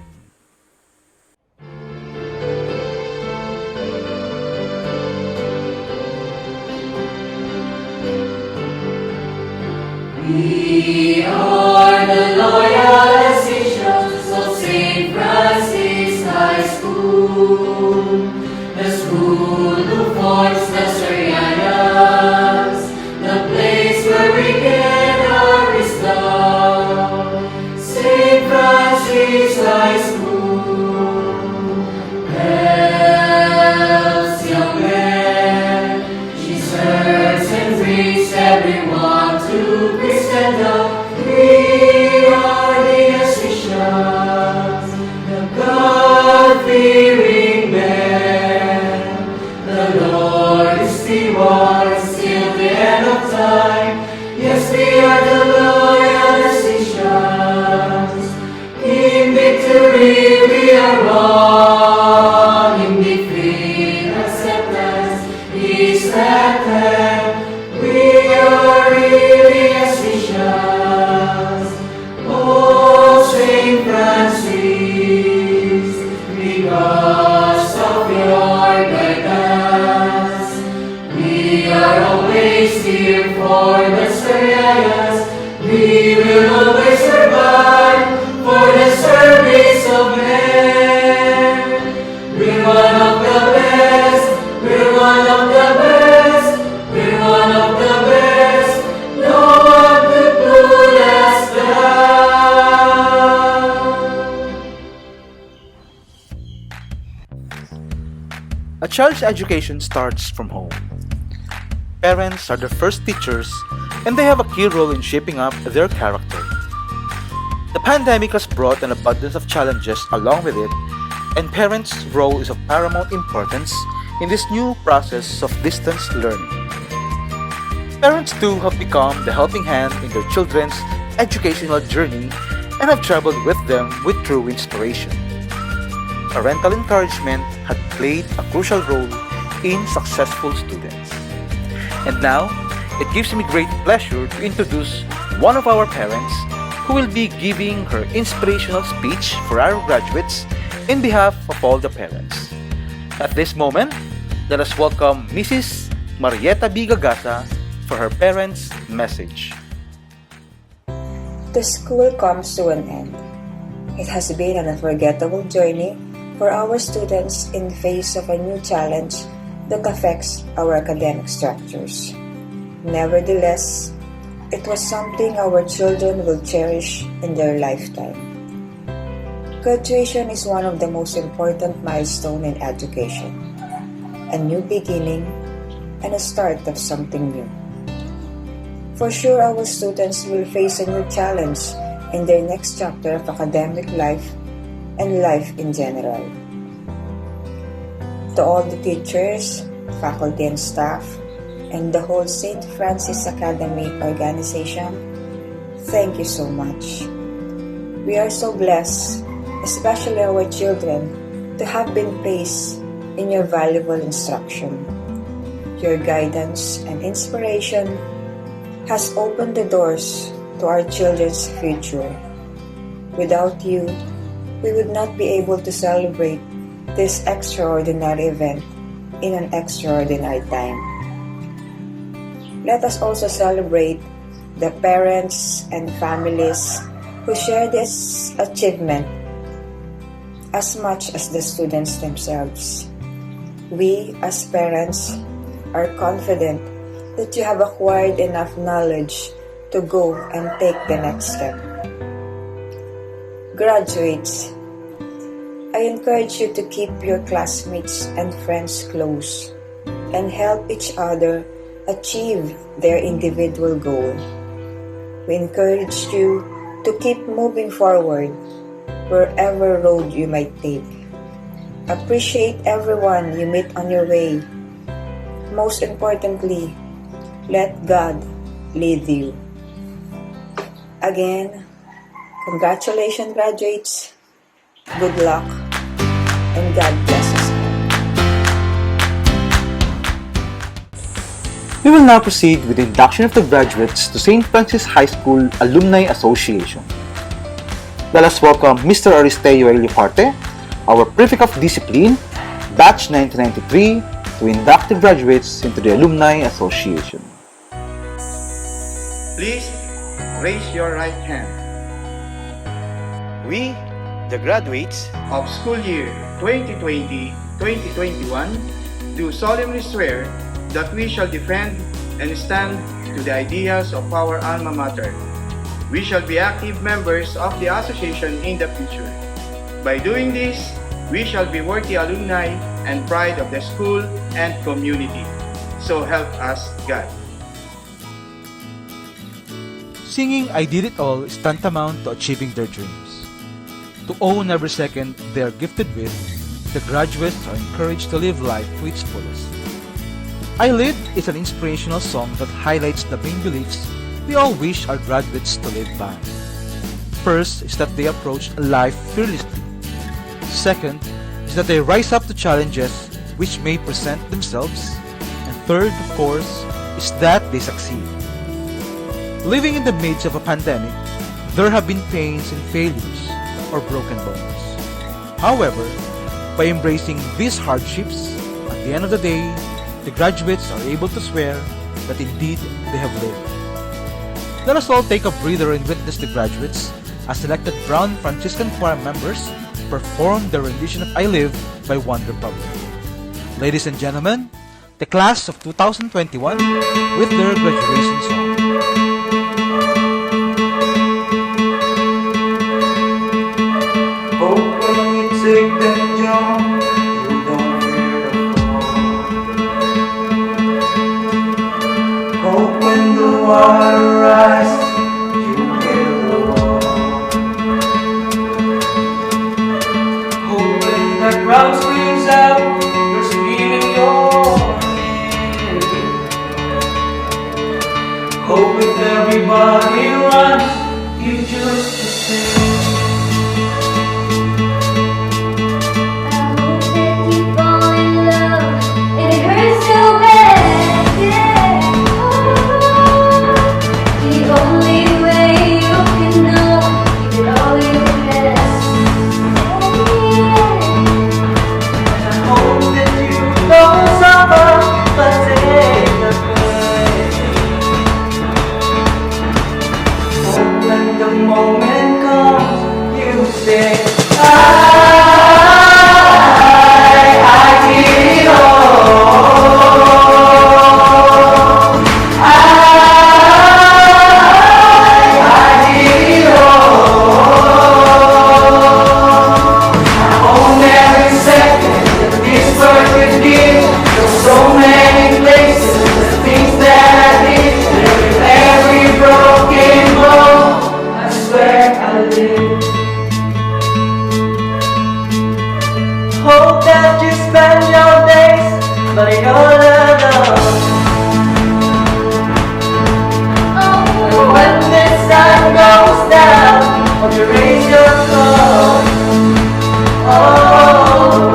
We are the loyal associates of St. Francis High School, the school who forms the Sorianas, the place where we get our wisdom. St. Francis High School helps young men. She serves and brings everyone to Christendom. We are the Assisians, the God-fearing men. The Lord is the one till the end of time. Yes, we are the loyal Assisians. In victory we are one. In defeat, acceptance is at hand. We are really Assisians. Oh, Saint Francis, because of your guidance, we are always here for the Sorianas. We will always survive for the service of men. We're one of the best. We're one of the best. We're one of the best. No one could put us down. A child's education starts from home. Parents are the first teachers, and they have a key role in shaping up their character. The pandemic has brought an abundance of challenges along with it, and parents' role is of paramount importance in this new process of distance learning. Parents too have become the helping hand in their children's educational journey and have traveled with them with true inspiration. Parental encouragement had played a crucial role in successful students. And now, it gives me great pleasure to introduce one of our parents who will be giving her inspirational speech for our graduates in behalf of all the parents. At this moment, let us welcome Mrs. Marieta B. Gagasa for her parents' message. The school comes to an end. It has been an unforgettable journey for our students in the face of a new challenge that affects our academic structures. Nevertheless, it was something our children will cherish in their lifetime. Graduation is one of the most important milestones in education, a new beginning and a start of something new. For sure, our students will face a new challenge in their next chapter of academic life and life in general. To all the teachers, faculty and staff, and the whole St. Francis Academy organization, thank you so much. We are so blessed, especially our children, to have been placed in your valuable instruction. Your guidance and inspiration has opened the doors to our children's future. Without you, we would not be able to celebrate this extraordinary event in an extraordinary time. Let us also celebrate the parents and families who share this achievement as much as the students themselves. We, as parents, are confident that you have acquired enough knowledge to go and take the next step. Graduates, I encourage you to keep your classmates and friends close and help each other achieve their individual goal. We encourage you to keep moving forward wherever road you might take. Appreciate everyone you meet on your way. Most importantly, let God lead you. Again, congratulations, graduates. Good luck, and God bless us all. We will now proceed with the induction of the graduates to St. Francis High School Alumni Association. Let us welcome Mr. Aristeo Eliparte, our Prefect of Discipline, Batch 1993, to induct the graduates into the Alumni Association. Please raise your right hand. We, the graduates Of school year 2020-2021, do solemnly swear that we shall defend and stand to the ideas of our alma mater. We shall be active members of the association in the future. By doing this, we shall be worthy alumni and pride of the school and community. So help us God. Singing I Did It All is tantamount to achieving their dreams. To own every second they are gifted with, the graduates are encouraged to live life to its fullest. I Live is an inspirational song that highlights the main beliefs we all wish our graduates to live by. First is that they approach life fearlessly. Second is that they rise up to challenges which may present themselves. And third, of course, is that they succeed. Living in the midst of a pandemic, there have been pains and failures or broken bones. However, by embracing these hardships, at the end of the day, the graduates are able to swear that indeed they have lived. Let us all take a breather and witness the graduates as selected Brown Franciscan Choir members perform the rendition of I Live by One Republic. Ladies and gentlemen, the class of 2021 with their graduation song. Hope when you take that jump, you don't fear the fall. Hope when the water rises, you hear the roar. Hope when the crowd screams out, you're screaming your name. Hope if everybody runs, you choose to stay. Hope that you spend your days, but you're alone. And when the sun goes down, hope you raise your thought. Oh,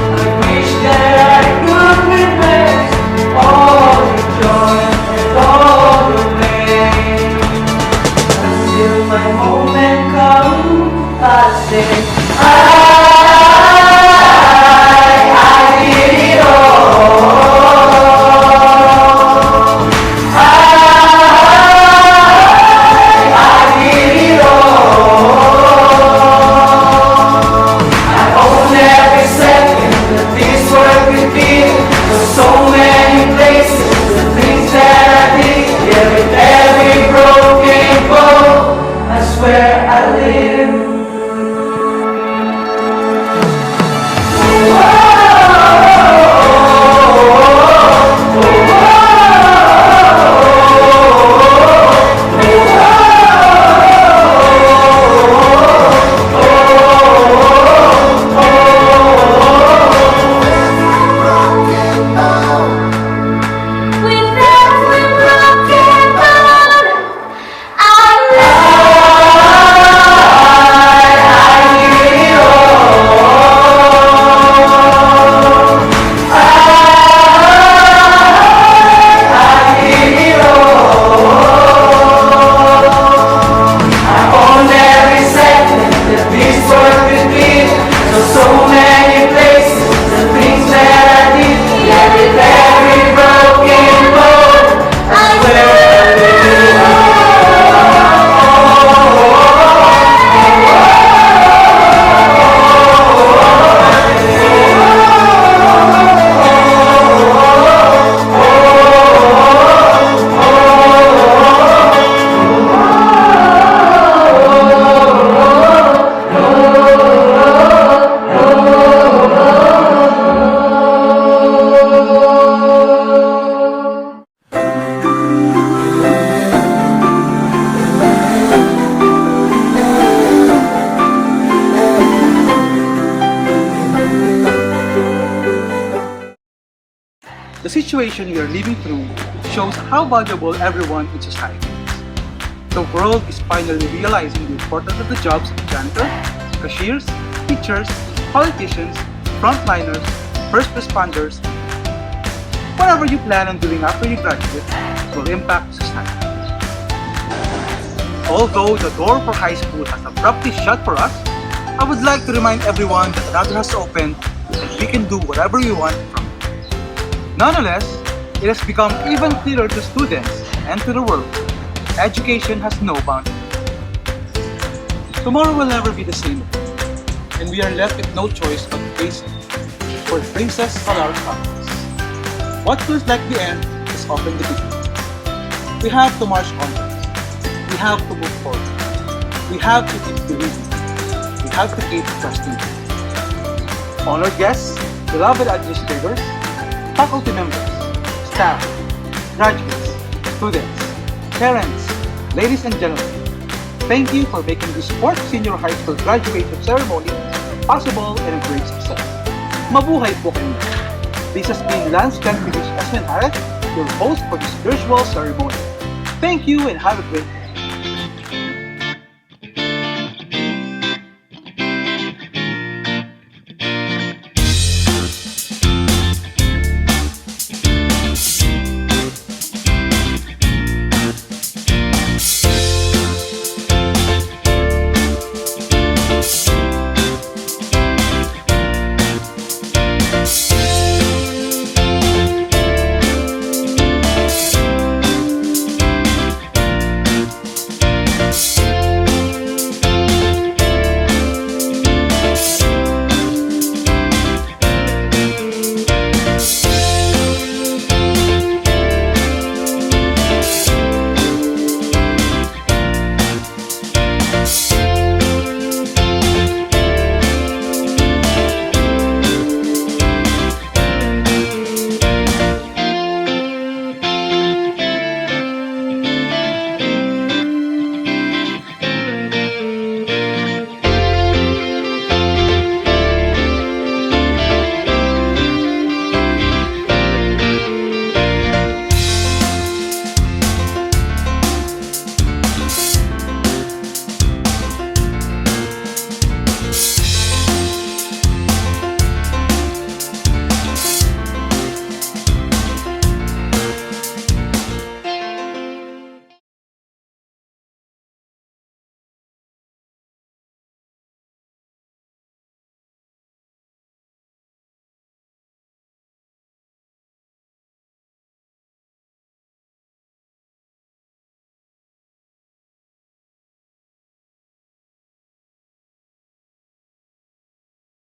I wish that I could replace all your joy and all your pain. Until my moment comes, I'll say situation we are living through shows how valuable everyone in society is. The world is finally realizing the importance of the jobs of janitor, cashiers, teachers, politicians, frontliners, first responders. Whatever you plan on doing after you graduate will impact society. Although the door for high school has abruptly shut for us, I would like to remind everyone that another has opened and we can do whatever we want from it. Nonetheless, it has become even clearer to students and to the world. Education has no boundaries. Tomorrow will never be the same again, and we are left with no choice but to face it, for it brings us all our problems. What feels like the end is often the beginning. We have to march onwards. We have to move forward. We have to keep believing. We have to keep trusting. Honored guests, beloved administrators, faculty members, staff, graduates, students, parents, ladies and gentlemen, thank you for making this 4th Senior High School graduation ceremony possible and a great success. Mabuhay po kayo. This has been Lance Canfilis Esmenharet, your host for this virtual ceremony. Thank you and have a great day.